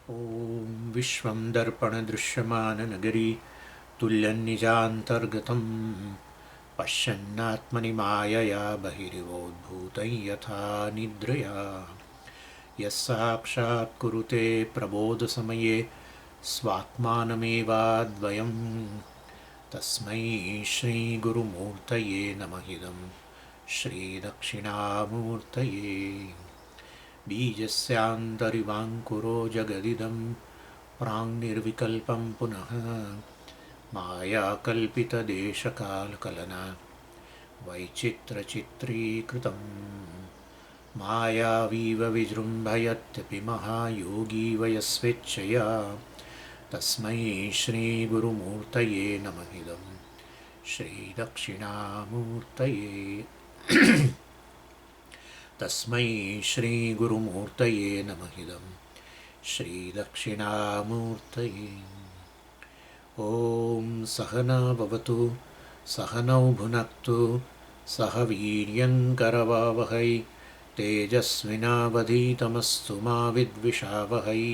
ॐ विश्वं दर्पणदृश्यमाननगरी तुल्यन्निजान्तर्गतं पश्यन्नात्मनि मायया बहिरिवोद्भूतं यथा निद्रया यस्साक्षात् कुरुते प्रबोधसमये स्वात्मानमेवाद्वयं तस्मै श्रीगुरुमूर्तये नमः इदं श्रीदक्षिणामूर्तये बीजस्यान्तरिवाङ्कुरो जगदिदं प्राङ्निर्विकल्पं पुनः मायाकल्पितदेशकालकलना वैचित्रचित्रीकृतं मायावीव विजृम्भयत्यपि महायोगी वयस्वेच्छया तस्मै श्रीगुरुमूर्तये नमः इदं श्रीदक्षिणामूर्तये तस्मै श्रीगुरुमूर्तये नमः इदं श्रीदक्षिणामूर्तये ॐ सहना भवतु सहनौ भुनक्तु सह वीर्यङ्करवावहै तेजस्विनावधीतमस्तु मा विद्विषावहै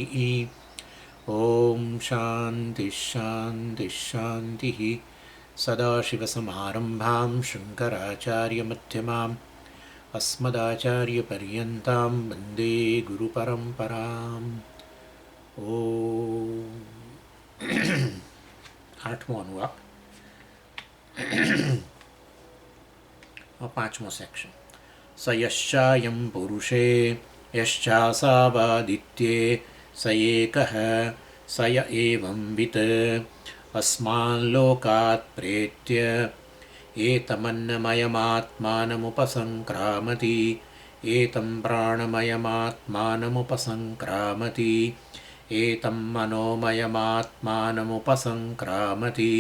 ॐ शान्तिः शान्तिः शान्तिः सदाशिवसमारम्भां शङ्कराचार्यमध्यमाम् अस्मदाचार्यपर्यन्तां वन्दे गुरुपरम्पराम् ॐ आठमो अनुवाक पांचमो सेक्शन स यश्चायं पुरुषे यश्चासावादित्ये स एकः स य एवं वित् अस्माल्लोकात् प्रेत्य एतमन्नमयमात्मानमुपसङ्क्रामति एतं प्राणमयमात्मानमुपसङ्क्रामति एतं मनोमयमात्मानमुपसङ्क्रामति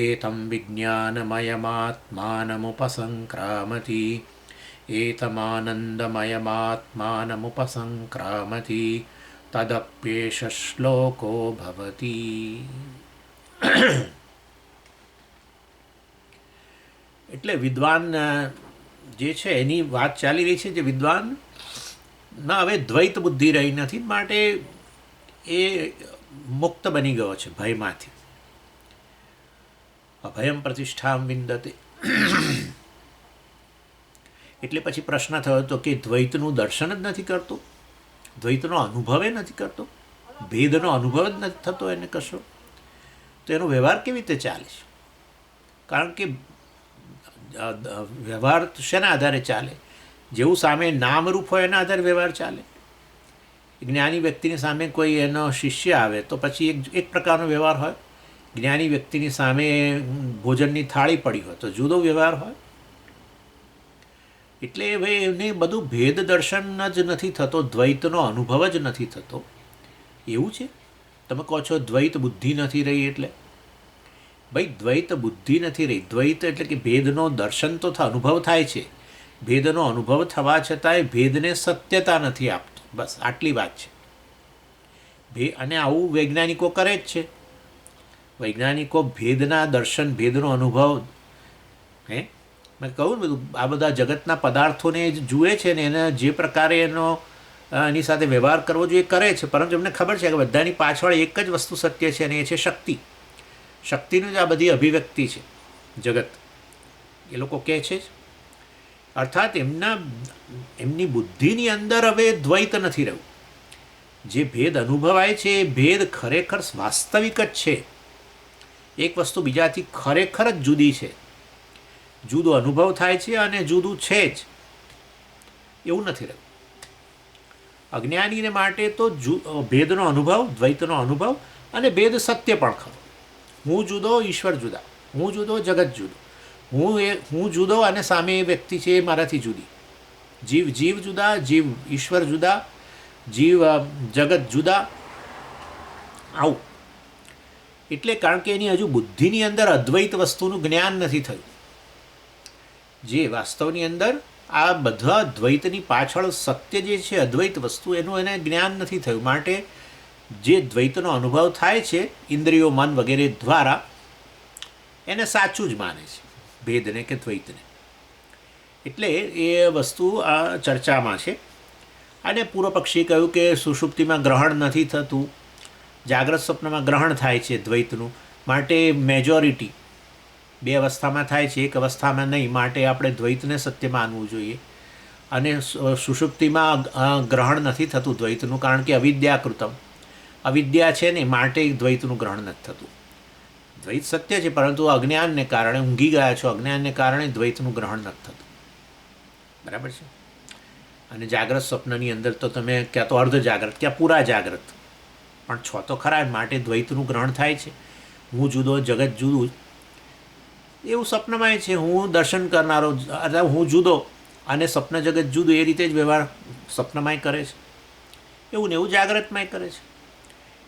एतं विज्ञानमयमात्मानमुपसङ्क्रामति एतमानन्दमयमात्मानमुपसङ्क्रामति तदप्येष श्लोको भवति. એટલે વિદ્વાન જે છે એની વાત ચાલી રહી છે. જે વિદ્વાનના હવે દ્વૈત બુદ્ધિ રહી નથી, માટે એ મુક્ત બની ગયો છે ભયમાંથી. અભયમ પ્રતિષ્ઠામ વિંદતે. એટલે પછી પ્રશ્ન થયો હતો કે દ્વૈતનું દર્શન જ નથી કરતો, દ્વૈતનો અનુભવ એ નથી કરતો, ભેદનો અનુભવ જ નથી થતો એને કશો, તો એનો વ્યવહાર કેવી રીતે ચાલે છે? કારણ કે વ્યવહાર શેના આધારે ચાલે? જેવું સામે નામરૂપ હોય એના આધારે વ્યવહાર ચાલે. જ્ઞાની વ્યક્તિની સામે કોઈ એનો શિષ્ય આવે તો પછી એક પ્રકારનો વ્યવહાર હોય. જ્ઞાની વ્યક્તિની સામે ભોજનની થાળી પડી હોય તો જુદો વ્યવહાર હોય. એટલે હવે એને બધું ભેદ દર્શન જ નથી થતો, દ્વૈતનો અનુભવ જ નથી થતો. એવું છે? તમે કહો છો દ્વૈત બુદ્ધિ નથી રહી. એટલે ભાઈ દ્વૈત બુદ્ધિ નથી રહી. દ્વૈત એટલે કે ભેદનો દર્શન તો અનુભવ થાય છે, ભેદનો અનુભવ થવા છતાંય ભેદને સત્યતા નથી આપતો. બસ આટલી વાત છે. અને આવું વૈજ્ઞાનિકો કરે જ છે. વૈજ્ઞાનિકો ભેદના દર્શન, ભેદનો અનુભવ, મેં કહું ને બધું આ બધા જગતના પદાર્થોને જુએ છે ને એને જે પ્રકારે એની સાથે વ્યવહાર કરવો જોઈએ કરે છે. પરંતુ એમને ખબર છે કે બધાની પાછળ એક જ વસ્તુ સત્ય છે અને એ છે શક્તિ. શક્તિનું જ આ બધી અભિવ્યક્તિ છે જગત, એ લોકો કહે છે જ. અર્થાત એમની બુદ્ધિની અંદર હવે દ્વૈત નથી રહ્યું. જે ભેદ અનુભવાય છે એ ભેદ ખરેખર વાસ્તવિક જ છે. એક વસ્તુ બીજાથી ખરેખર જ જુદી છે, જુદો અનુભવ થાય છે અને જુદું છે જ, એવું નથી રહ્યું. અજ્ઞાનીને માટે તો ભેદનો અનુભવ, દ્વૈતનો અનુભવ, અને ભેદ સત્ય પણ ખરો. હું જુદો, ઈશ્વર જુદા. હું જુદો, જગત જુદો. હું જુદો અને સામે એ વ્યક્તિ છે એ મારાથી જુદી. જીવ જુદા, જીવ ઈશ્વર જુદા, જીવ જગત જુદા. આવું એટલે કારણ કે એની હજુ બુદ્ધિની અંદર અદ્વૈત વસ્તુનું જ્ઞાન નથી થયું. જે વાસ્તવની અંદર આ બધા દ્વૈતની પાછળ સત્ય જે છે અદ્વૈત વસ્તુ, એનું એને જ્ઞાન નથી થયું. માટે જે દ્વૈતનો અનુભવ થાય છે ઇન્દ્રિયો, મન વગેરે દ્વારા, એને સાચું જ માને છે, ભેદને કે દ્વૈતને. એટલે એ વસ્તુ આ ચર્ચામાં છે. અને પૂર્વ પક્ષી કહ્યું કે સુષુપ્તિમાં ગ્રહણ નથી થતું, જાગ્રત સ્વપ્નમાં ગ્રહણ થાય છે દ્વૈતનું, માટે મેજોરિટી બે અવસ્થામાં થાય છે, એક અવસ્થામાં નહીં, માટે આપણે દ્વૈતને સત્ય માનવું જોઈએ. અને સુષુપ્તિમાં ગ્રહણ નથી થતું દ્વૈતનું, કારણ કે અવિદ્યાકૃતમ, અવિદ્યા છે ને, માટે દ્વૈતનું ગ્રહણ નથી થતું. દ્વૈત સત્ય છે, પરંતુ અજ્ઞાનને કારણે ઊંઘી ગયા છો, અજ્ઞાનને કારણે દ્વૈતનું ગ્રહણ નથી થતું. બરાબર છે. અને જાગ્રત સ્વપ્નની અંદર તો તમે ક્યાં તો અર્ધ જાગ્રત ક્યાં પૂરા જાગ્રત, પણ છો તો ખરા, માટે દ્વૈતનું ગ્રહણ થાય છે. હું જુદો, જગત જુદું, એવું સ્વપ્નમાં છે. હું દર્શન કરનારો, હું જુદો અને સ્વપ્ન જગત જુદું, એ રીતે જ વ્યવહાર સ્વપ્નમાંય કરે છે, એવું ને એવું જાગ્રતમાંય કરે છે.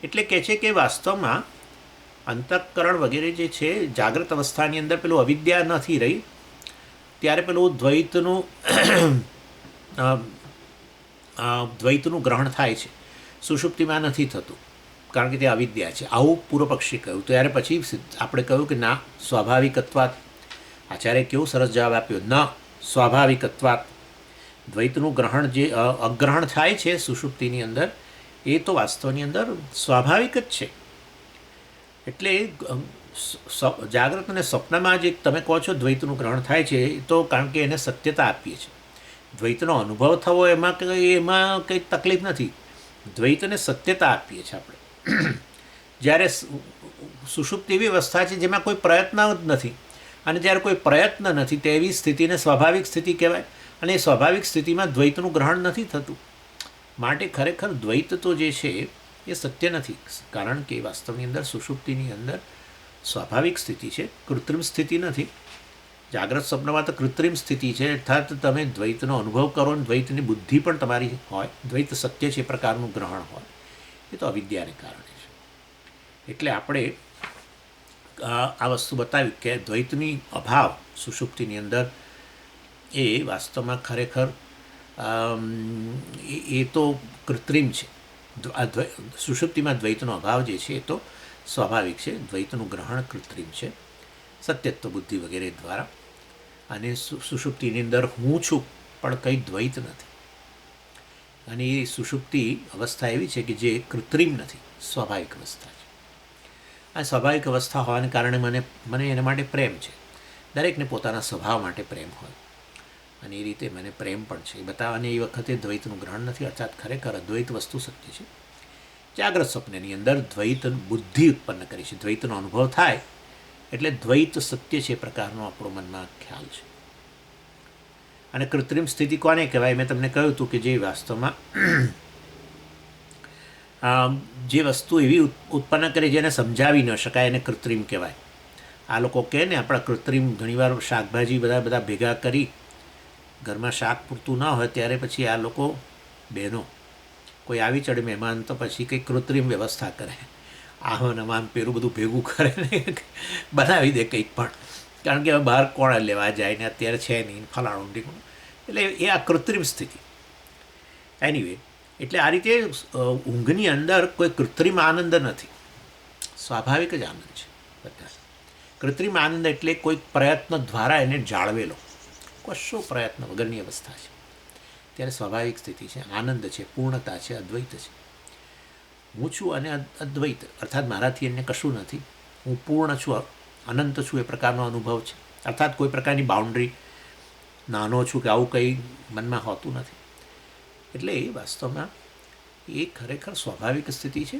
એટલે કહે છે કે વાસ્તવમાં અંતઃકરણ વગેરે જે છે, જાગ્રત અવસ્થાની અંદર પેલું અવિદ્યા નથી રહી, ત્યારે પેલું દ્વૈતનું ગ્રહણ થાય છે. સુષુપ્તિમાં નથી થતું, કારણ કે તે અવિદ્યા છે. આવું પૂર્વ પક્ષી કહ્યું. ત્યારે પછી આપણે કહ્યું કે ના, સ્વાભાવિકત્વાત. આચાર્ય કેવું સરસ જવાબ આપ્યો, ન સ્વાભાવિકત્વાત. દ્વૈતનું ગ્રહણ જે અગ્રહણ થાય છે સુષુપ્તિની અંદર, એ તો વાસ્તવની અંદર સ્વાભાવિક જ છે. એટલે જાગ્રત અને સ્વપ્નમાં જે તમે કહો છો દ્વૈતનું ગ્રહણ થાય છે, એ તો કારણ કે એને સત્યતા આપીએ છીએ. દ્વૈતનો અનુભવ થવો એમાં કંઈ તકલીફ નથી, દ્વૈતને સત્યતા આપીએ છીએ આપણે. જ્યારે સુષુપ્તિ એવી અવસ્થા છે જેમાં કોઈ પ્રયત્ન જ નથી, અને જ્યારે કોઈ પ્રયત્ન નથી તેવી સ્થિતિને સ્વાભાવિક સ્થિતિ કહેવાય. અને એ સ્વાભાવિક સ્થિતિમાં દ્વૈતનું ગ્રહણ નથી થતું. માટે ખરેખર દ્વૈત તો જે છે એ સત્ય નથી, કારણ કે વાસ્તવની અંદર સુષુપ્તિની અંદર સ્વાભાવિક સ્થિતિ છે, કૃત્રિમ સ્થિતિ નથી. જાગ્રત સ્વપ્નમાં તો કૃત્રિમ સ્થિતિ છે, અર્થાત તમે દ્વૈતનો અનુભવ કરો ને દ્વૈતની બુદ્ધિ પણ તમારી હોય, દ્વૈત સત્ય છે એ પ્રકારનું ગ્રહણ હોય, એ તો અવિદ્યાને કારણે છે. એટલે આપણે આ વસ્તુ બતાવી કે દ્વૈતની અભાવ સુષુપ્તિની અંદર એ વાસ્તવમાં ખરેખર એ તો કૃત્રિમ છે. સુષુપ્તિમાં દ્વૈતનો અભાવ જે છે એ તો સ્વાભાવિક છે, દ્વૈતનું ગ્રહણ કૃત્રિમ છે સત્યત્વ બુદ્ધિ વગેરે દ્વારા. અને સુષુપ્તિની અંદર હું છું પણ કંઈ દ્વૈત નથી. અને એ સુષુપ્તિ અવસ્થા એવી છે કે જે કૃત્રિમ નથી, સ્વાભાવિક અવસ્થા છે. આ સ્વાભાવિક અવસ્થા હોવાને કારણે મને એના માટે પ્રેમ છે. દરેકને પોતાના સ્વભાવ માટે પ્રેમ હોય, અને એ રીતે મને પ્રેમ પણ છે. એ બતાવવાની એ વખતે દ્વૈતનું ગ્રહણ નથી, અર્થાત ખરેખર અદ્વૈત વસ્તુ સત્ય છે. જાગ્રત સ્વપ્નની અંદર દ્વૈત બુદ્ધિ ઉત્પન્ન કરી છે, દ્વૈતનો અનુભવ થાય એટલે દ્વૈત સત્ય છે પ્રકારનો આપણો મનમાં ખ્યાલ છે. અને કૃત્રિમ સ્થિતિ કોને કહેવાય? મેં તમને કહ્યું હતું કે જે વાસ્તવમાં જે વસ્તુ એવી ઉત્પન્ન કરે જેને સમજાવી ન શકાય એને કૃત્રિમ કહેવાય. આ લોકો કહે ને આપણા કૃત્રિમ, ઘણીવાર શાકભાજી બધા ભેગા કરી ઘરમાં શાક પૂરતું ન હોય ત્યારે પછી આ લોકો બહેનો કોઈ આવી ચડે મહેમાન તો પછી કંઈક કૃત્રિમ વ્યવસ્થા કરે, આમ આમ પેલું બધું ભેગું કરે ને બનાવી દે કંઈક પણ, કારણ કે હવે બહાર કોણ લેવા જાય ને અત્યારે છે નહીં ફલાણું ઢીકણું. એટલે એ આ કૃત્રિમ સ્થિતિ. એનીવે, એટલે આ રીતે ઊંઘની અંદર કોઈ કૃત્રિમ આનંદ નથી, સ્વાભાવિક જ આનંદ છે બધા. કૃત્રિમ આનંદ એટલે કોઈ પ્રયત્ન દ્વારા એને જાળવેલો, કશો પ્રયત્ન વગરની અવસ્થા છે, ત્યારે સ્વાભાવિક સ્થિતિ છે, આનંદ છે, પૂર્ણતા છે, અદ્વૈત છે. હું છું અને અદ્વૈત, અર્થાત મારાથી એને કશું નથી, હું પૂર્ણ છું, અનંત છું, એ પ્રકારનો અનુભવ છે. અર્થાત કોઈ પ્રકારની બાઉન્ડ્રી, નાનો છું કે આવું કંઈ મનમાં હોતું નથી. એટલે એ વાસ્તવમાં એ ખરેખર સ્વાભાવિક સ્થિતિ છે.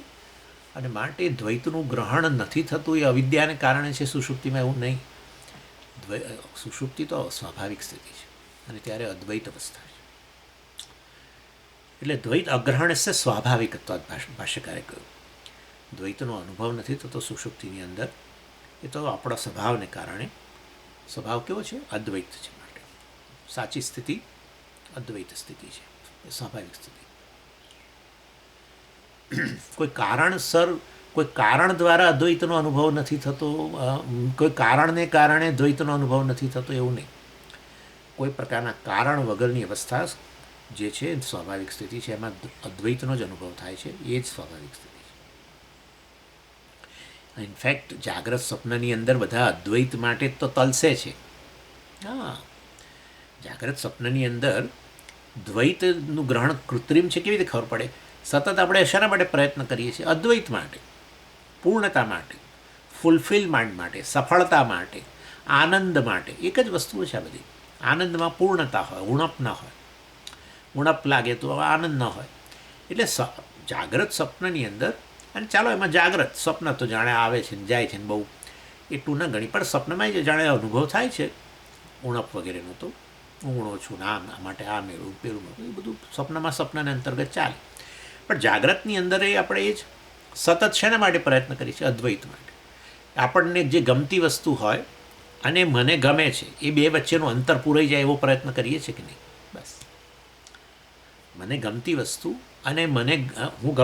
અને માટે દ્વૈતનું ગ્રહણ નથી થતું એ અવિદ્યાને કારણે છે. સુષુપ્તિમાં એવું નહીં, સુષુપ્તિ તો સ્વાભાવિક સ્થિતિ છે, અને ત્યારે અદ્વૈત અવસ્થા છે. એટલે દ્વૈત અગ્રહણ છે સ્વાભાવિકત્વ, ભાષ્યકારે કહ્યું. દ્વૈતનો અનુભવ નથી થતો સુષુપ્તિની અંદર, એ તો આપણા સ્વભાવને કારણે. સ્વભાવ કેવો છે? અદ્વૈત છે. માટે સાચી સ્થિતિ અદ્વૈત સ્થિતિ છે, એ સ્વાભાવિક સ્થિતિ. કોઈ કારણસર, કોઈ કારણ દ્વારા અદ્વૈતનો અનુભવ નથી થતો, કોઈ કારણને કારણે દ્વૈતનો અનુભવ નથી થતો એવું નહીં. કોઈ પ્રકારના કારણ વગરની અવસ્થા જે છે સ્વાભાવિક સ્થિતિ છે, એમાં અદ્વૈતનો જ અનુભવ થાય છે, એ જ સ્વાભાવિક સ્થિતિ છે. ઇનફેક્ટ જાગ્રત સ્વપ્નની અંદર બધા અદ્વૈત માટે તો તલસે છે. હા, જાગ્રત સ્વપ્નની અંદર દ્વૈતનું ગ્રહણ કૃત્રિમ છે કેવી રીતે ખબર પડે? સતત આપણે શાના માટે પ્રયત્ન કરીએ છીએ? અદ્વૈત માટે, પૂર્ણતા માટે, ફૂલફિલમેન્ટ માટે, સફળતા માટે, આનંદ માટે. એક જ વસ્તુઓ છે આ બધી. આનંદમાં પૂર્ણતા હોય, ઉણપ ન હોય. ઉણપ લાગે તો આનંદ ન હોય. એટલે જાગ્રત સ્વપ્નની અંદર, અને ચાલો એમાં જાગ્રત સ્વપ્ન તો જાણે આવે છે ને જાય છે ને બહુ એટલું ન ગણી, પણ સ્વપ્નમાં જાણે અનુભવ થાય છે ઉણપ વગેરેનો, તો હું ઊણો છું ને આમ માટે આ મેળવું પેલું મેળવું, એ બધું સ્વપ્નને અંતર્ગત ચાલે. પણ જાગ્રતની અંદર એ આપણે એ જ સતત શેના માટે પ્રયત્ન કરીએ છીએ? અદ્વૈત માટે. આપણને જે ગમતી વસ્તુ હોય અને મને ગમે છે એ બે વચ્ચેનું અંતર પૂરાઈ જાય એવો પ્રયત્ન કરીએ છીએ કે નહીં? બસ મને ગમતી વસ્તુ અને હું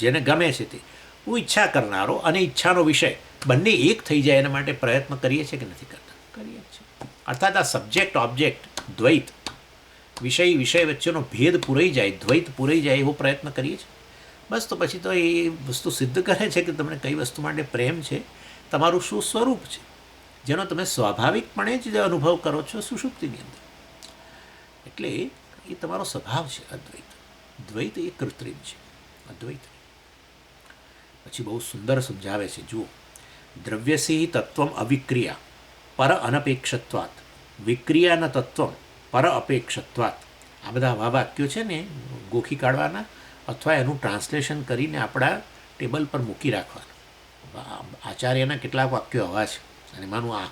જેને ગમે છે તે હું ઈચ્છા કરનારો અને ઈચ્છાનો વિષય બંને એક થઈ જાય એના માટે પ્રયત્ન કરીએ છીએ કે નથી કરતા? કરીએ છીએ. અર્થાત આ સબ્જેક્ટ ઓબ્જેક્ટ દ્વૈત, વિષય વચ્ચેનો ભેદ પૂરાઈ જાય, દ્વૈત પૂરાઈ જાય એવો પ્રયત્ન કરીએ છીએ. બસ તો પછી તો એ વસ્તુ સિદ્ધ કરે છે કે તમને કઈ વસ્તુ માટે પ્રેમ છે, તમારું શું સ્વરૂપ છે, જેનો તમે સ્વાભાવિકપણે જ અનુભવ કરો છો સુષુપ્તિની અંદર. એટલે એ તમારો સ્વભાવ છે અદ્વૈત. દ્વૈત એ કૃત્રિમ છે, અદ્વૈત. પછી બહુ સુંદર સમજાવે છે, જુઓ. દ્રવ્યસિંહ તત્વમ અવિક્રિયા પર અનપેક્ષત્વાત વિક્રિયાના તત્વમ પર અપેક્ષત્વાત. આ બધા આવા વાક્યો છે ને, ગોખી કાઢવાના અથવા એનું ટ્રાન્સલેશન કરીને આપણા ટેબલ પર મૂકી રાખવાના. આચાર્યના કેટલાક વાક્યો આવા છે અને માનું આ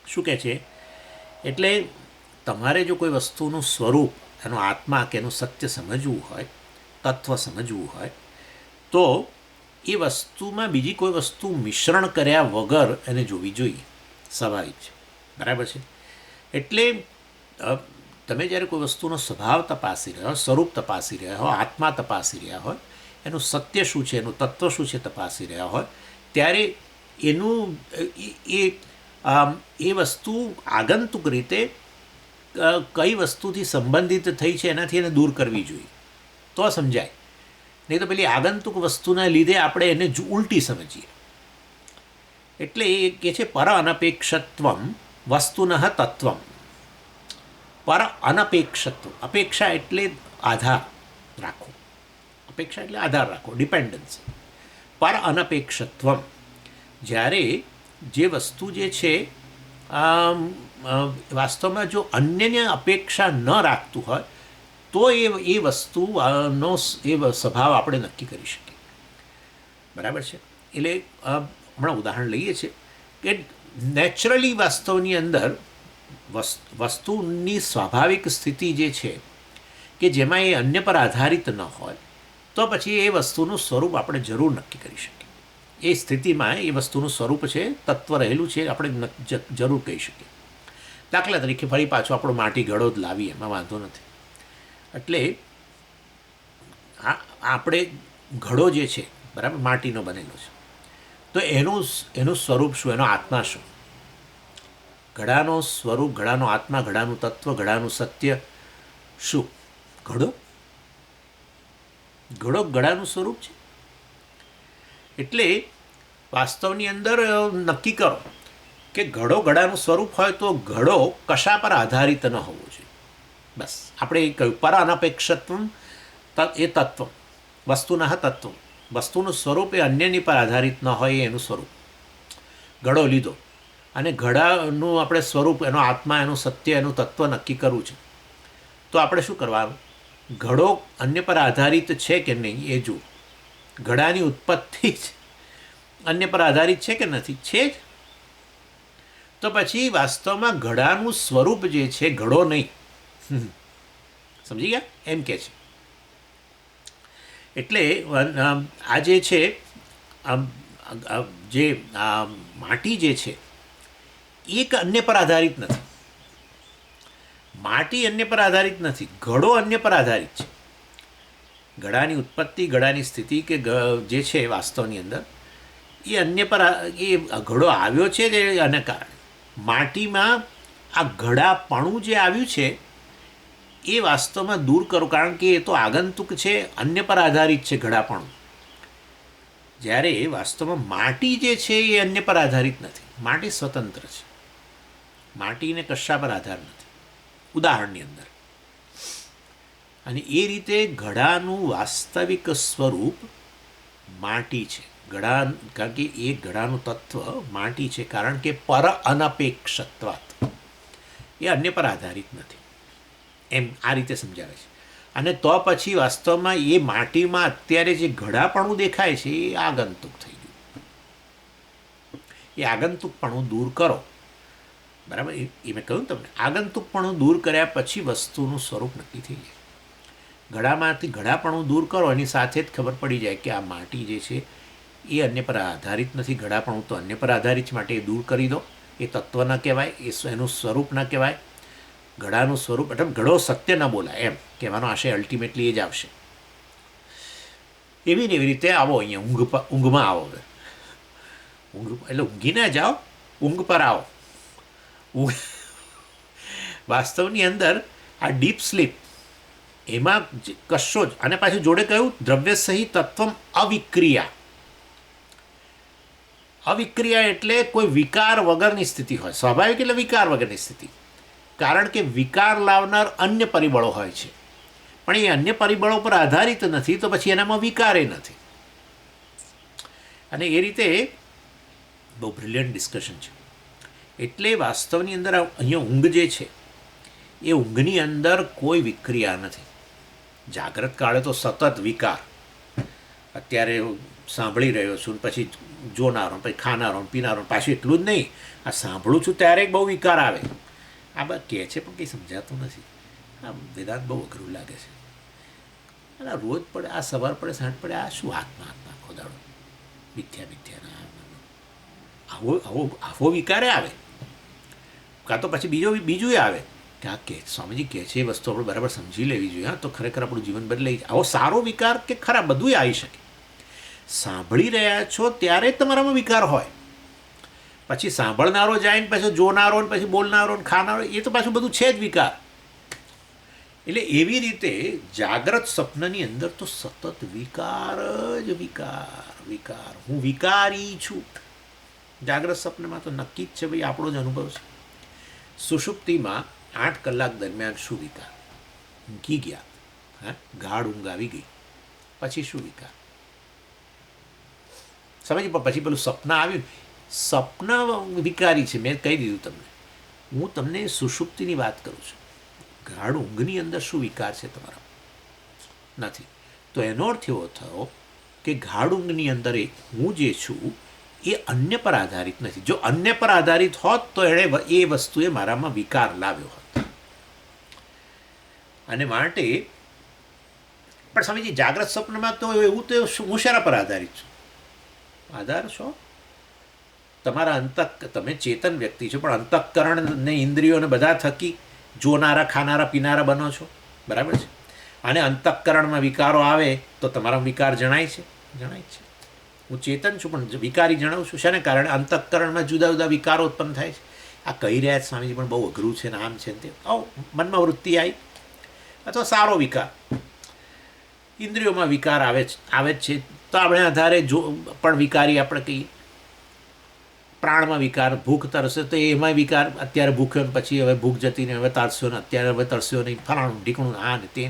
શું કહે છે? એટલે તમારે જો કોઈ વસ્તુનું સ્વરૂપ, એનો આત્મા કે એનું સત્ય સમજવું હોય, તત્વ સમજવું હોય, તો એ વસ્તુમાં બીજી કોઈ વસ્તુ મિશ્રણ કર્યા વગર એને જોવી જોઈએ. સ્વાભાવિક છે, બરાબર છે. એટલે તમે જ્યારે કોઈ વસ્તુનો સ્વભાવ તપાસી રહ્યા હો, સ્વરૂપ તપાસી રહ્યા હો, આત્મા તપાસી રહ્યા હોય, એનું સત્ય શું છે, એનું તત્વ શું છે તપાસી રહ્યા હોય, ત્યારે એનું એ વસ્તુ આગંતુક રીતે કઈ વસ્તુથી સંબંધિત થઈ છે એનાથી એને દૂર કરવી જોઈએ, તો સમજાય. નહીં તો પેલી આગંતુક વસ્તુના લીધે આપણે એને ઉલટી સમજીએ. એટલે એ કહે છે પર અનપેક્ષત્વમ વસ્તુનઃ તત્વમ. પર અનપેક્ષત્વ, અપેક્ષા એટલે આધાર રાખો, અપેક્ષા એટલે આધાર રાખો, ડિપેન્ડન્સ. પર અનપેક્ષત્વમ, જ્યારે જે વસ્તુ જે છે વાસ્તવમાં જો અન્યને અપેક્ષા ન રાખતું હોય તો એ વસ્તુનો એ સ્વભાવ આપણે નક્કી કરી શકીએ. બરાબર છે. એટલે હમણાં ઉદાહરણ લઈએ છીએ કે નેચરલી વાસ્તવની અંદર વસ્તુની સ્વાભાવિક સ્થિતિ જે છે કે જેમાં એ અન્ય પર આધારિત ન હોય, તો પછી એ વસ્તુનું સ્વરૂપ આપણે જરૂર નક્કી કરી શકીએ. એ સ્થિતિમાં એ વસ્તુનું સ્વરૂપ છે, તત્વ રહેલું છે, આપણે જરૂર કહી શકીએ. દાખલા તરીકે ફરી પાછો આપણો માટી ઘડો જ લાવીએ, એમાં વાંધો નથી. એટલે આપણે ઘડો જે છે, બરાબર, માટીનો બનેલો છે, તો એનું સ્વરૂપ શું, એનો આત્મા શું? ઘડાનો સ્વરૂપ, ઘડાનો આત્મા, ઘડાનું તત્વ, ઘડાનું સત્ય શું? ઘડો ઘડાનું સ્વરૂપ છે. એટલે વાસ્તવની અંદર નક્કી કરો કે ઘડાનું સ્વરૂપ હોય તો ઘડો કશા પર આધારિત ન હોવો જોઈએ. બસ આપણે એ કહ્યું પર અનપેક્ષત્વ એ તત્વ, વસ્તુનઃ તત્વ, વસ્તુનું સ્વરૂપ એ અન્યની પર આધારિત ન હોય એનું સ્વરૂપ. ઘડો લીધો અને ઘડાનું આપણે સ્વરૂપ, એનો આત્મા, એનું સત્ય, એનું તત્વ નક્કી કરવું છે, તો આપણે શું કરવાનું? ઘડો અન્ય પર આધારિત છે કે નહીં એ જુઓ. ઘડાની ઉત્પત્તિ જ અન્ય પર આધારિત છે કે નથી? છે જ. તો પછી વાસ્તવમાં ઘડાનું સ્વરૂપ જે છે ઘડો નહીં. સમજી ગયા? એમ કે છે. એટલે આ જે છે, જે માટી જે છે એક અન્ય પર આધારિત નથી. માટી અન્ય પર આધારિત નથી, ઘડો અન્ય પર આધારિત છે. ઘડાની ઉત્પત્તિ, ઘડાની સ્થિતિ કે જે છે વાસ્તવની અંદર એ અન્ય પર, એ ઘડો આવ્યો છે જે આના કારણે. માટીમાં આ ઘડાપણું જે આવ્યું છે એ વાસ્તવમાં દૂર કરો, કારણ કે એ તો આગંતુક છે, અન્ય પર આધારિત છે ઘડાપણું. જ્યારે વાસ્તવમાં માટી જે છે એ અન્ય પર આધારિત નથી. માટી સ્વતંત્ર છે, માટીને કશા પર આધાર નથી. ઉદાહરણની અંદર અને એ રીતે ઘડાનું વાસ્તવિક સ્વરૂપ માટી છે. ઘડા, કારણ કે એ ઘડાનું તત્વ માટી છે, કારણ કે પર અનપેક્ષત્વાત, એ અન્ય પર આધારિત નથી, એમ આ રીતે સમજાવે છે. અને તો પછી વાસ્તવમાં એ માટીમાં અત્યારે જે ઘડાપણું દેખાય છે એ આગંતુક થઈ ગયું. એ આગંતુકપણું દૂર કરો, બરાબર, એ મેં કહ્યું તમને, આગંતુકપણું દૂર કર્યા પછી વસ્તુનું સ્વરૂપ નક્કી થઈ જાય. ઘડામાંથી ઘડાપણું દૂર કરો, એની સાથે જ ખબર પડી જાય કે આ માટી જે છે એ અન્ય પર આધારિત નથી, ઘડાપણું તો અન્ય પર આધારિત છે, માટે એ દૂર કરી દો. એ તત્વ ન કહેવાય, એનું સ્વરૂપ ન કહેવાય. ઘડાનું સ્વરૂપ એટલે ઘડો સત્ય ન બોલાય, એમ કહેવાનો આશય અલ્ટિમેટલી એ જ આવશે. એવી ને એવી રીતે આવો અહીંયા ઊંઘમાં આવો. ઊંઘ એટલે ઊંઘી ના જાઓ, ઊંઘ પર આવો. ઊંઘ વાસ્તવની અંદર આ ડીપ સ્લીપ, એમાં કશો જ, અને પાછું જોડે કહ્યું દ્રવ્ય સહિત તત્વમ અવિક્રિયા. અવિક્રિયા એટલે કોઈ વિકાર વગરની સ્થિતિ હોય. સ્વાભાવિક એટલે વિકાર વગરની સ્થિતિ, કારણ કે વિકાર લાવનાર અન્ય પરિબળો હોય છે, પણ એ અન્ય પરિબળો પર આધારિત નથી, તો પછી એનામાં વિકારે નથી. અને એ રીતે બહુ બ્રિલિયન્ટ ડિસ્કશન છે. એટલે વાસ્તવની અંદર અહીંયા ઊંઘ જે છે એ ઊંઘની અંદર કોઈ વિક્રિયા નથી. જાગ્રત કાળે તો સતત વિકાર, અત્યારે સાંભળી રહ્યો છું, પછી જોનારો, પછી ખાનારો, પીનારો, પાછું એટલું જ નહીં, આ સાંભળું છું ત્યારે બહુ વિકાર આવે. આ બધા કહે છે પણ કંઈ સમજાતું નથી. આ વેદાંત બહુ અઘરું લાગે છે. અને રોજ પડે, આ સવાર પડે, સાંજ પડે, આ શું હાથમાં આખો દાડો મિથ્યા આવો આવો આવો વિકારે આવે, કાં તો પછી બીજું આવે કે આ કે સ્વામીજી કહે છે એ વસ્તુ આપણે બરાબર સમજી લેવી જોઈએ. હા, તો ખરેખર આપણું જીવન બદલાઈ જાય. આવો સારો વિકાર કે ખરાબ બધું આવી શકે. સાંભળી રહ્યા છો ત્યારે જ તમારામાં વિકાર હોય, પછી સાંભળનારો જાય ને પછી જોનારો ને પછી બોલનારો ને ખાનારો, એ તો પાછું બધું છે જ વિકાર. એટલે એવી રીતે જાગ્રત સ્વપ્નની અંદર તો સતત વિકાર જ વિકાર વિકાર. હું વિકારી છું. જાગ્રત સ્વપ્નમાં તો નક્કી જ છે ભાઈ, આપણો જ અનુભવ છે. સુષુપ્તિમાં 8 કલાક દરમિયાન શું વિકાર? ઊંઘી ગયા, હા, ગાઢ ઊંઘ આવી ગઈ, પછી શું વિકાર? સમજી, પછી પેલું સપના આવ્યું. સપના વિકારી છે, મેં કહી દીધું તમને. હું તમને સુષુપ્તિની વાત કરું છું. ગાઢ ઊંઘની અંદર શું વિકાર છે તમારા? નથી. તો એનો અર્થ એવો થયો કે ગાઢ ઊંઘની અંદર હું જે છું એ અન્ય પર આધારિત નથી. જો અન્ય પર આધારિત હોત તો એણે એ વસ્તુએ મારામાં વિકાર લાવ્યો હોત. અને માટે પણ સ્વામીજી જાગ્રત સ્વપ્નમાં તો એવું તો હું શેના પર આધારિત છું? આધાર છો તમારા તમે ચેતન વ્યક્તિ છો, પણ અંતઃકરણ ને ઇન્દ્રિયોને બધા થકી જોનારા, ખાનારા, પીનારા બનો છો, બરાબર છે. અને અંતઃકરણમાં વિકારો આવે તો તમારા વિકાર જણાય છે. હું ચેતન છું પણ વિકારી જણાવું છું. શાને કારણે? અંતઃકરણમાં જુદા જુદા વિકારો ઉત્પન્ન થાય છે. આ કહી રહ્યા સ્વામીજી પણ બહુ અઘરું છે ને આમ છે ને તે. મનમાં વૃત્તિ આવી, અથવા સારો વિકાર, ઇન્દ્રિયોમાં વિકાર આવે જ છે, તો આપણે આધારે પણ વિકારી આપણે કહીએ. પ્રાણમાં વિકાર, ભૂખ તરસે તો એમાં વિકાર, અત્યારે ભૂખ્યો ને પછી હવે ભૂખ જતી ને હવે તરસ્યો ને અત્યારે હવે તરસ્યો નહીં, ફલાણું ઢીકણું, આ ને તે.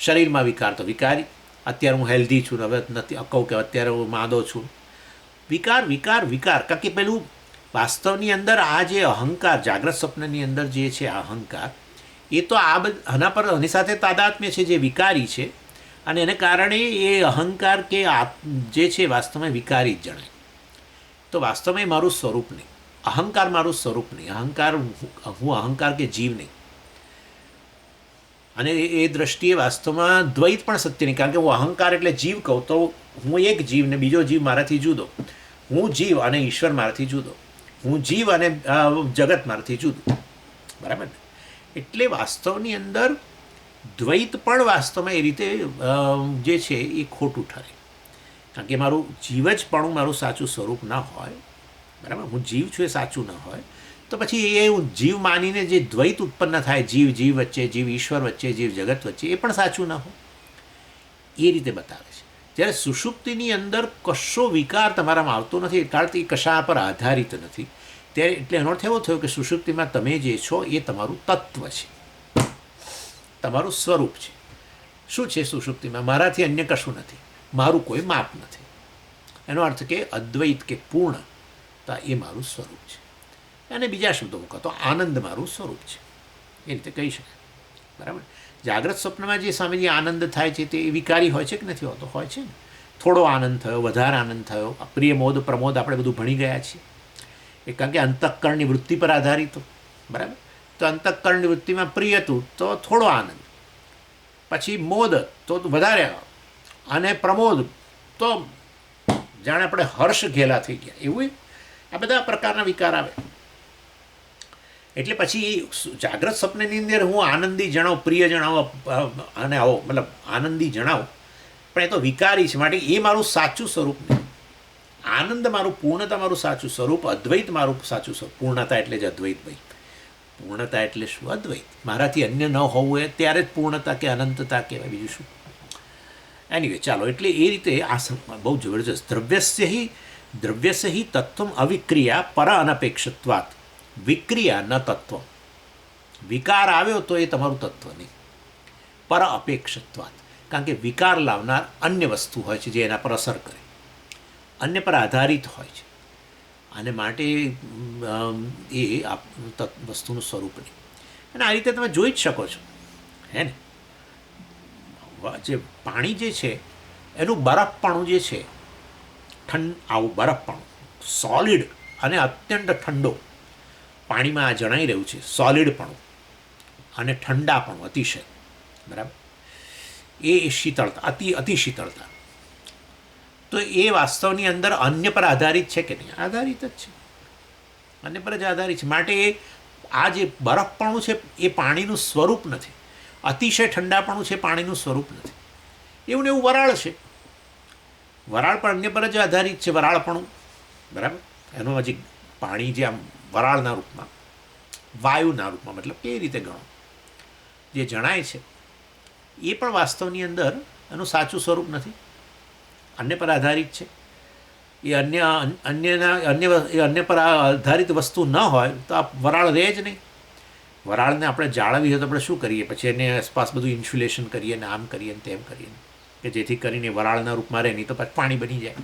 શરીરમાં વિકાર તો વિકારી, અત્યારે હું હેલ્ધી છું ને હવે નથી, કહું કે અત્યારે હું માંદો છું. વિકાર વિકાર વિકાર. કારણ કે પેલું વાસ્તવની અંદર આ જે અહંકાર, જાગ્રત સ્વપ્નની અંદર જે છે આ અહંકાર, એ તો આના પર આની સાથે તાદાત્મ્ય છે, જે વિકારી છે. અને એને કારણે એ અહંકાર કે જે છે વાસ્તવમાં વિકારી જ જણાય. તો વાસ્તવમાં એ મારું સ્વરૂપ નહીં, અહંકાર મારું સ્વરૂપ નહીં. હું અહંકાર કે જીવ નહીં. અને એ દ્રષ્ટિએ વાસ્તવમાં દ્વૈત પણ સત્ય નહીં, કારણ કે હું અહંકાર એટલે જીવ કહું તો હું એક જીવ ને બીજો જીવ મારાથી જુદો. હું જીવ અને ઈશ્વર મારાથી જુદો. હું જીવ અને જગત મારાથી જુદું, બરાબર ને? એટલે વાસ્તવની અંદર દ્વૈત પણ વાસ્તવમાં એ રીતે જે છે એ ખોટું ઠરે. કારણ કે મારું જીવ જ પણ મારું સાચું સ્વરૂપ ન હોય, બરાબર? હું જીવ છું એ સાચું ન હોય તો પછી એ જીવ માનીને જે દ્વૈત ઉત્પન્ન થાય, જીવ વચ્ચે, જીવ ઈશ્વર વચ્ચે, જીવ જગત વચ્ચે, એ પણ સાચું ન હોય. એ રીતે બતાવે છે. જ્યારે સુષુપ્તિની અંદર કશો વિકાર તમારામાં આવતો નથી, કારણ કે એ કશા પર આધારિત નથી, ત્યારે એટલે એનો અર્થ એવો થયો કે સુષુપ્તિમાં તમે જે છો એ તમારું તત્વ છે, તમારું સ્વરૂપ છે. શું છે સુષુપ્તિમાં? મારાથી અન્ય કશું નથી, મારું કોઈ માપ નથી. એનો અર્થ કે અદ્વૈત કે પૂર્ણતા એ મારું સ્વરૂપ છે. અને બીજા શબ્દો મૂકો તો આનંદ મારું સ્વરૂપ છે, એ રીતે કહી શકાય. બરાબર. જાગ્રત સ્વપ્નમાં જે સ્વામીજી આનંદ થાય છે તે વિકારી હોય છે કે નથી હોતો? હોય છે ને. થોડો આનંદ થયો, વધારે આનંદ થયો, પ્રિય મોદ પ્રમોદ આપણે બધું ભણી ગયા છીએ. એ કારણ કે અંતઃકરણની વૃત્તિ પર આધારિત. બરાબર. તો અંતઃકરણની વૃત્તિમાં પ્રિય હતું તો થોડો આનંદ, પછી મોદ તો વધારે, અને પ્રમોદ તો જાણે આપણે હર્ષ ઘેલા થઈ ગયા, એવું આ બધા પ્રકારના વિકાર આવે. એટલે પછી જાગ્રત સ્વપ્નની અંદર હું આનંદી જણાવું, પ્રિય જણાવો, અને આવો મતલબ આનંદી જણાવું, પણ એ તો વિકારી છે. માટે એ મારું સાચું સ્વરૂપ નહીં. આનંદ મારું, પૂર્ણતા મારું સાચું સ્વરૂપ, અદ્વૈત મારું સાચું સ્વરૂપ. પૂર્ણતા એટલે જ અદ્વૈત ભાઈ. પૂર્ણતા એટલે શું? અદ્વૈત. મારાથી અન્ય ન હોવું એ ત્યારે જ પૂર્ણતા કે અનંતતા કહેવાય, બીજું શું? એનીવે ચાલો, એટલે એ રીતે આ બહુ જબરજસ્ત. દ્રવ્યસ્ય હિ તત્વમ અવિક્રિયા પર અનપેક્ષત્વાત વિક્રિયા ન તત્વ. વિકાર આવ્યો તો એ તમારું તત્વ નહીં, પર અપેક્ષત્વાત. કારણ કે વિકાર લાવનાર અન્ય વસ્તુ હોય છે જે એના પર અસર કરે, અન્ય પર આધારિત હોય છે, અને માટે એ વસ્તુનું સ્વરૂપ નહીં. અને આ રીતે તમે જોઈ જ શકો છો, હે ને. જે પાણી જે છે એનું બરફપણું જે છે, આવું બરફપણું સોલિડ અને અત્યંત ઠંડો પાણીમાં આ જણાઈ રહ્યું છે, સોલિડપણું અને ઠંડાપણું અતિશય. બરાબર. એ શીતળતા, અતિ શીતળતા. તો એ વાસ્તવની અંદર અન્ય પર આધારિત છે કે નહીં? આધારિત જ છે, અન્ય પર જ આધારિત છે. માટે એ આ જે બરફપણું છે એ પાણીનું સ્વરૂપ નથી, અતિશય ઠંડાપણું છે પાણીનું સ્વરૂપ નથી. એવું ને એવું વરાળ છે, વરાળ પણ અન્ય પર જ આધારિત છે, વરાળપણું. બરાબર. એનું હજી પાણી જે આમ વરાળના રૂપમાં, વાયુના રૂપમાં, મતલબ એ રીતે ગણો, જે જણાય છે એ પણ વાસ્તવની અંદર એનું સાચું સ્વરૂપ નથી, અન્ય પર આધારિત છે. એ અન્ય પર આધારિત વસ્તુ ન હોય તો આ વરાળ રહે જ નહીં. વરાળને આપણે જાળવી હોય તો આપણે શું કરીએ? પછી એને આસપાસ બધું ઇન્સ્યુલેશન કરીએ ને આમ કરીએ ને તેમ કરીએ, કે જેથી કરીને વરાળના રૂપમાં રહે, નહીં તો પછી પાણી બની જાય.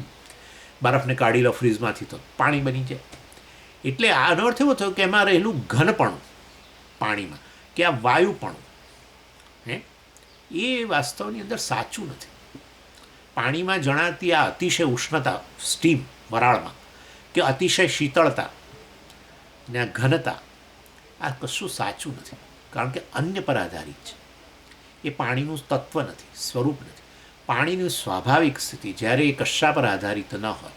બરફને કાઢી લો ફ્રીઝમાંથી તો પાણી બની જાય. એટલે આનો અર્થ એવો થયો કે એમાં રહેલું ઘનપણું પાણીમાં, કે આ વાયુપણું, હે, એ વાસ્તવની અંદર સાચું નથી. પાણીમાં જણાતી આ અતિશય ઉષ્ણતા, સ્ટીમ વરાળમાં, કે અતિશય શીતળતા ને આ ઘનતા, આ કશું સાચું નથી. કારણ કે અન્ય પર આધારિત છે. એ પાણીનું તત્વ નથી, સ્વરૂપ નથી. પાણીની સ્વાભાવિક સ્થિતિ જ્યારે એ કશા પર આધારિત ન હોય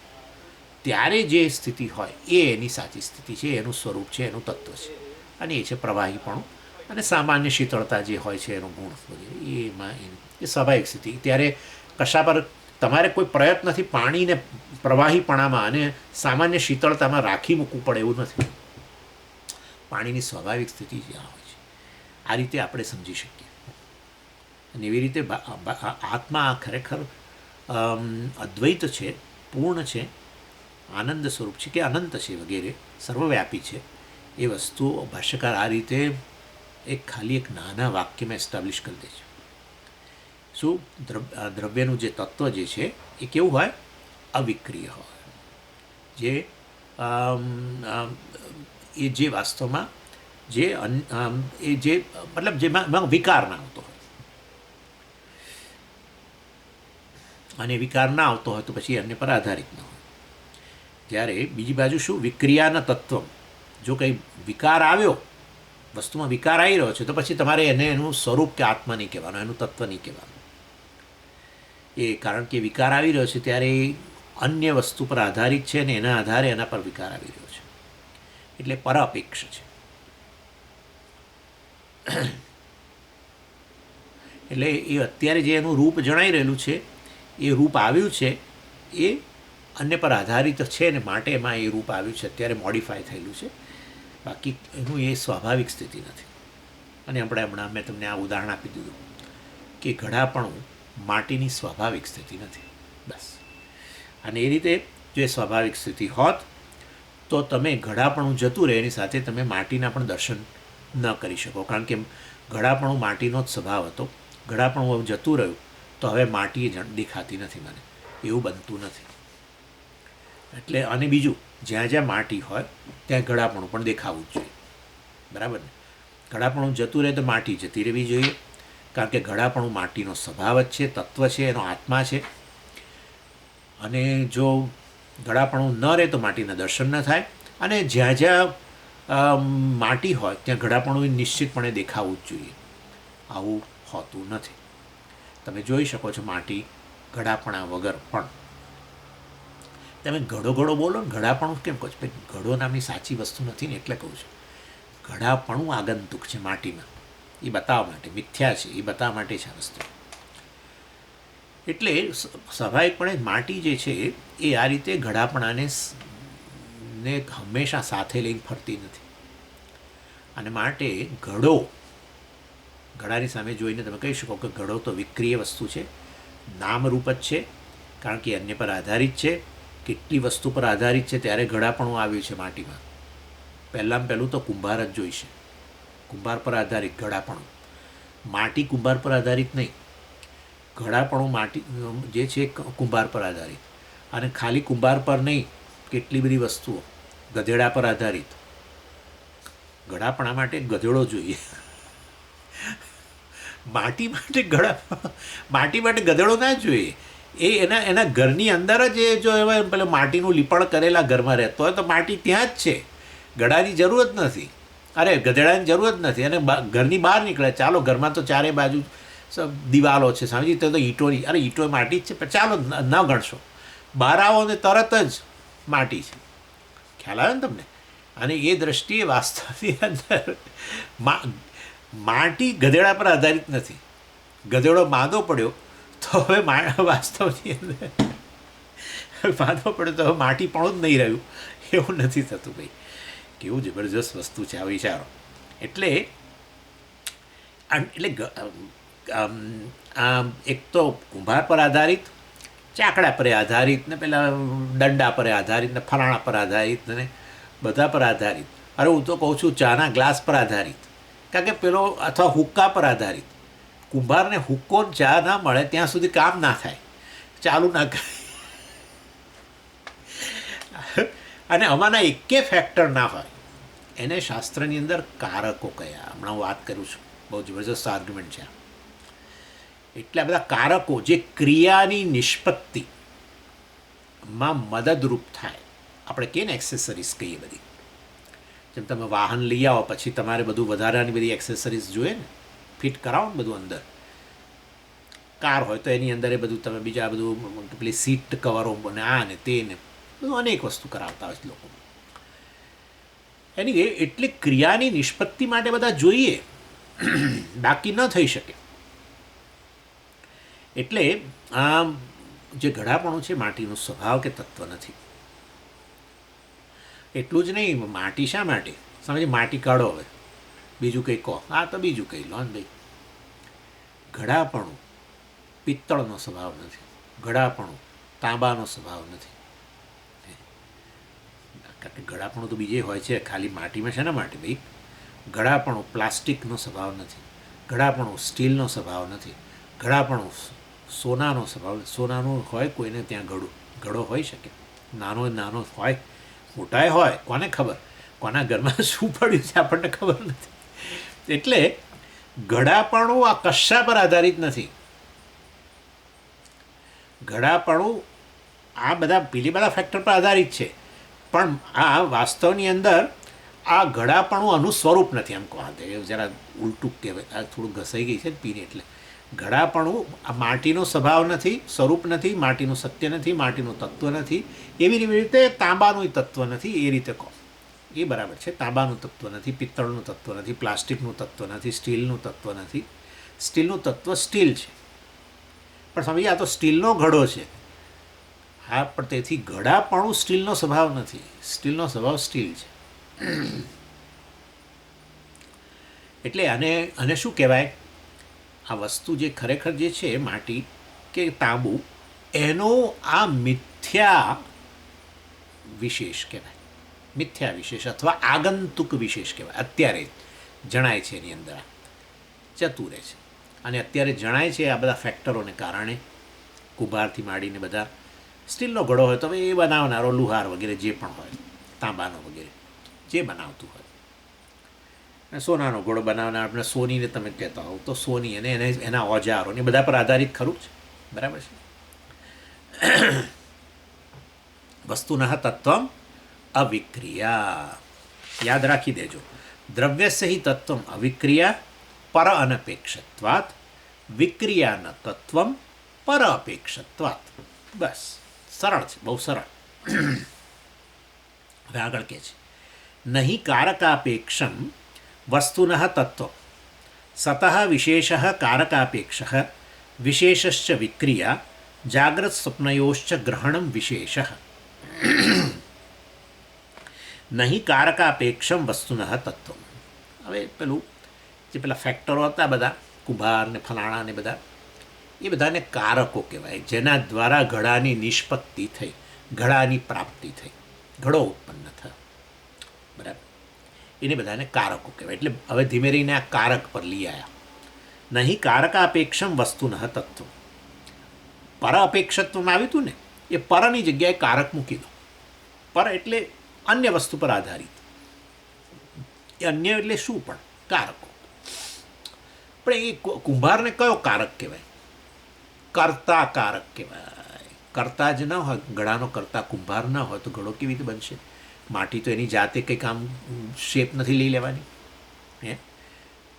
ત્યારે જે સ્થિતિ હોય એ એની સાચી સ્થિતિ છે, એનું સ્વરૂપ છે, એનું તત્વ છે. અને એ છે પ્રવાહીપણું અને સામાન્ય શીતળતા જે હોય છે એનો ગુણ વગેરે. એમાં એ સ્વાભાવિક સ્થિતિ. ત્યારે કશા પર તમારે કોઈ પ્રયત્નથી પાણીને પ્રવાહીપણામાં અને સામાન્ય શીતળતામાં રાખી મૂકવું પડે એવું નથી. પાણીની સ્વાભાવિક સ્થિતિ જ્યાં હોય છે, આ રીતે આપણે સમજી શકીએ. અને એવી રીતે આત્મા ખરેખર અદ્વૈત છે, પૂર્ણ છે, આનંદ સ્વરૂપ છે, કે અનંત છે વગેરે, સર્વવ્યાપી છે. એ વસ્તુઓ ભાષ્યકાર આ રીતે ખાલી એક નાના વાક્યમાં એસ્ટાબ્લિશ કરી દે છે. શું? દ્રવ્યનું જે તત્વ જે છે એ કેવું હોય? અવિક્રિય હોય. એ જે વાસ્તવમાં જે મતલબ જેમાં વિકાર ના આવતો હોય, અને વિકાર ના આવતો હોય તો પછી અન્ય પર આધારિત ન હોય. જ્યારે બીજી બાજુ શું? વિક્રિયાના તત્વ. જો કંઈ વિકાર આવ્યો, વસ્તુમાં વિકાર આવી રહ્યો છે, તો પછી તમારે એનું સ્વરૂપ કે આત્મા નહીં કહેવાનું, એનું તત્વ નહીં કહેવાનું. એ કારણ કે વિકાર આવી રહ્યો છે ત્યારે એ અન્ય વસ્તુ પર આધારિત છે, અને એના આધારે એના પર વિકાર આવી રહ્યો છે, એટલે પરાપેક્ષ છે. એટલે એ અત્યારે જે એનું રૂપ જણાઈ રહેલું છે, એ રૂપ આવ્યું છે એ અન્ય પર આધારિત છે, ને માટે એમાં એ રૂપ આવ્યું છે, અત્યારે મોડિફાય થયેલું છે. બાકી એનું એ સ્વાભાવિક સ્થિતિ નથી. અને હમણાં મેં તમને આ ઉદાહરણ આપી દીધું કે ઘડાપણું માટીની સ્વાભાવિક સ્થિતિ નથી, બસ. અને એ રીતે જો એ સ્વાભાવિક સ્થિતિ હોત તો તમે ઘડાપણું જતું રહે, એની સાથે તમે માટીના પણ દર્શન ન કરી શકો. કારણ કે ઘડાપણું માટીનો જ સ્વભાવ હતો, ઘડાપણું હવે જતું રહ્યું તો હવે માટી દેખાતી નથી મને, એવું બનતું નથી. એટલે અને બીજું, જ્યાં જ્યાં માટી હોય ત્યાં ઘડાપણું પણ દેખાવું જ જોઈએ, બરાબર ને? ઘડાપણું જતું રહે તો માટી જતી રહેવી જોઈએ, કારણ કે ઘડાપણું માટીનો સ્વભાવ જ છે, તત્વ છે, એનો આત્મા છે. અને જો ઘડાપણું ન રહે તો માટીના દર્શન ન થાય. અને જ્યાં જ્યાં માટી હોય ત્યાં ઘડાપણું નિશ્ચિતપણે દેખાવું જ જોઈએ. આવું હોતું નથી. તમે જોઈ શકો છો માટી ઘડાપણા વગર પણ. તમે ઘડો ઘડો બોલો ને, ઘડાપણું કેમ કહો છો? ભાઈ, ઘડો નામની સાચી વસ્તુ નથી ને, એટલે કહું છું. ઘડાપણું આગંતુક છે માટીમાં, એ બતાવવા માટે, મિથ્યા છે એ બતાવવા માટે છે આ વસ્તુ. એટલે સ્વાભાવિકપણે માટી જે છે એ આ રીતે ઘડાપણાને હંમેશા સાથે લઈને ફરતી નથી. અને માટે ઘડાની સામે જોઈને તમે કહી શકો કે ઘડો તો વિક્રિય વસ્તુ છે, નામરૂપ જ છે, કારણ કે અન્ય પર આધારિત છે. કેટલી વસ્તુ પર આધારિત છે ત્યારે ઘડાપણું આવ્યું છે માટીમાં. પહેલું તો કુંભાર જ જોઈશે, કુંભાર પર આધારિત ઘડાપણું. માટી કુંભાર પર આધારિત નહીં, ઘડાપણું માટી જે છે કુંભાર પર આધારિત. અને ખાલી કુંભાર પર નહીં, કેટલી બધી વસ્તુઓ ગધેડા પર આધારિત. ઘડાપણા માટે ગધેડો જોઈએ, માટી માટે ગધેડો ના જોઈએ. એ એના ઘરની અંદર જ એ જો એવા પેલું માટીનું લીપણ કરેલા ઘરમાં રહેતો હોય તો માટી ત્યાં જ છે, ગળાની જરૂર જ નથી, ગધેડાની જરૂર જ નથી. અને ઘરની બહાર નીકળે, ચાલો ઘરમાં તો ચારે બાજુ દિવાલો છે, સમજી તો ઈંટોની, ઈંટો માટી જ છે, પણ ચાલો ન ગણશો, બહાર આવો ને તરત જ માટી છે. ખ્યાલ આવે ને તમને? અને એ દ્રષ્ટિએ વાસ્તવની અંદર માટી ગધેડા પર આધારિત નથી. ગધેડો માંદો પડ્યો તો હવે વાસ્તવની અંદર માંદો પડ્યો તો હવે માટી પણ જ નહીં રહ્યું, એવું નથી થતું. ભાઈ, કેવું જબરજસ્ત વસ્તુ છે આ, વિચારો. એટલે એક તો કુંભાર પર આધારિત, ચાકડા પર આધારિત, ને પેલા દંડા પર આધારિત, ને ફલાણા પર આધારિત, ને બધા પર આધારિત. હું તો કહું છું ચાના ગ્લાસ પર આધારિત, કારણ કે પેલો અથવા હુક્કા પર આધારિત. કુંભારને હુક્કો ચા ના મળે ત્યાં સુધી કામ ના થાય, ચાલુ ના કરે. અને આમાંના એકે ફેક્ટર ના હોય, એને શાસ્ત્રની અંદર કારકો કયા. હમણાં હું વાત કરું છું, બહુ જબરજસ્ત આર્ગ્યુમેન્ટ છે. એટલે આ બધા કારકો જે ક્રિયાની નિષ્પત્તિમાં મદદરૂપ થાય, આપણે કહીએ ને એક્સેસરીઝ કહીએ બધી. જેમ તમે વાહન લઈ આવો પછી તમારે બધું વધારાની બધી એક્સેસરીઝ જોઈએ ને, ફિટ કરાવો ને બધું અંદર. કાર હોય તો એની અંદર એ બધું તમે બીજા બધું પેલી સીટ કવરો ને આ ને તે ને બધું અનેક વસ્તુ કરાવતા હોય લોકો. એની એટલે ક્રિયાની નિષ્પત્તિ માટે બધા જોઈએ, બાકી ન થઈ શકે. એટલે આ જે ઘડાપણું છે માટીનો સ્વભાવ કે તત્વ નથી. એટલું જ નહીં, માટી શા માટે સમજે, માટી કાઢો હવે, બીજું કંઈ કહો, તો બીજું કંઈ લો ને ભાઈ. ઘડાપણું પિત્તળનો સ્વભાવ નથી, ઘડાપણું તાંબાનો સ્વભાવ નથી. કારણ કે ઘડાપણું તો બીજે હોય છે, ખાલી માટીમાં છે ને માટે ભાઈ. ઘડાપણું પ્લાસ્ટિકનો સ્વભાવ નથી, ઘડાપણું સ્ટીલનો સ્વભાવ નથી, ઘડાપણું સોનાનો સ્વભાવ. સોનાનું હોય કોઈને ત્યાં ઘડો હોઈ શકે, નાનો હોય, મોટાએ હોય, કોને ખબર, કોના ઘરમાં શું પડ્યું છે આપણને ખબર નથી. એટલે ઘડાપણું આ કશા પર આધારિત નથી. ઘડાપણું આ બધા ફેક્ટર પર આધારિત છે, પણ આ વાસ્તવની અંદર આ ઘડાપણું આનું સ્વરૂપ નથી. એમ કહો, જરા ઉલટું કહેવાય, આ થોડું ઘસાઈ ગઈ છે પીને. એટલે ઘડાપણું આ માટીનો સ્વભાવ નથી, સ્વરૂપ નથી, માટીનું સત્ય નથી, માટીનું તત્વ નથી. એવી રીતે તાંબાનું તત્વ નથી. એ રીતે કહો એ બરાબર છે. તાંબાનું તત્વ નથી, પિત્તળનું તત્વ નથી, પ્લાસ્ટિકનું તત્વ નથી, સ્ટીલનું તત્વ નથી. સ્ટીલનું તત્વ સ્ટીલ છે, પણ સમજીએ આ તો સ્ટીલનો ઘડો છે. હા, પણ તેથી ઘડાપણું સ્ટીલનો સ્વભાવ નથી, સ્ટીલનો સ્વભાવ સ્ટીલ છે. એટલે આને શું કહેવાય, આ વસ્તુ જે ખરેખર જે છે માટી કે તાંબુ, એનો આ મિથ્યા વિશેષ કહેવાય, મિથ્યા વિશેષ અથવા આગંતુક વિશેષ કહેવાય. અત્યારે જણાય છે એની અંદર જતું રહે છે. અને અત્યારે જણાય છે આ બધા ફેક્ટરોને કારણે, કુંભારથી માંડીને બધા સ્ટીલનો ઘડો હોય તો હવે એ બનાવનારો લુહાર વગેરે જે પણ હોય, તાંબાનો વગેરે જે બનાવતું હોય, સોનાનો ઘોડો બનાવનાર આપણે સોનીને તમે કહેતા હોવ તો સોની અને એના ઓજારો ને બધા પર આધારિત ખરું છે, બરાબર છે. વસ્તુનઃ તત્વમ અવિક્રિયા, યાદ રાખી દેજો. દ્રવ્યસ્ય હિ તત્વમ અવિક્રિયા પર અનપેક્ષત્વાત, વિક્રિયા ન તત્વમ પર અપેક્ષત્વાત. બસ, સરળ છે, બહુ સરળ. હવે આગળ કહે છે, નહીં કારકાપેક્ષમ વસ્તુનઃ તત્વ સતઃ વિશેષ કારકાપેક્ષ વિશેષશ્ચ વિક્રિયા જાગ્રત સ્વપ્નયોશ્ચ ગ્રહણમ વિશેષ. નહીં કારકાપેક્ષમ વસ્તુનઃ તત્વ. હવે પેલું જે પેલા ફેક્ટરો હતા બધા, કુંભાર ને ફલાણા ને બધા, એ બધાને કારકો કહેવાય, જેના દ્વારા ઘડાની નિષ્પત્તિ થઈ, ઘડાની પ્રાપ્તિ થઈ, ઘડો ઉત્પન્ન થયો, બરાબર. એને બધાને કારકો કહેવાય. એટલે હવે ધીમે રહીને આ કારક પર લઈ આવ્યા. નહીં કારકાપેક્ષમ વસ્તુનઃ તત્વ. પર અપેક્ષત્વમાં આવ્યું હતું ને, એ પરની જગ્યાએ કારક મૂકી દો. પર એટલે અન્ય વસ્તુ પર આધારિત. એ અન્ય એટલે શું? પણ કારકો. પણ એ કુંભારને કયો કારક કહેવાય? કર્તા કારક કહેવાય. કર્તા જ ન હોય, ઘડાનો કર્તા કુંભાર ન હોય તો ઘડો કેવી રીતે બનશે? માટી તો એની જાતે કંઈક આમ શેપ નથી લઈ લેવાની. હે,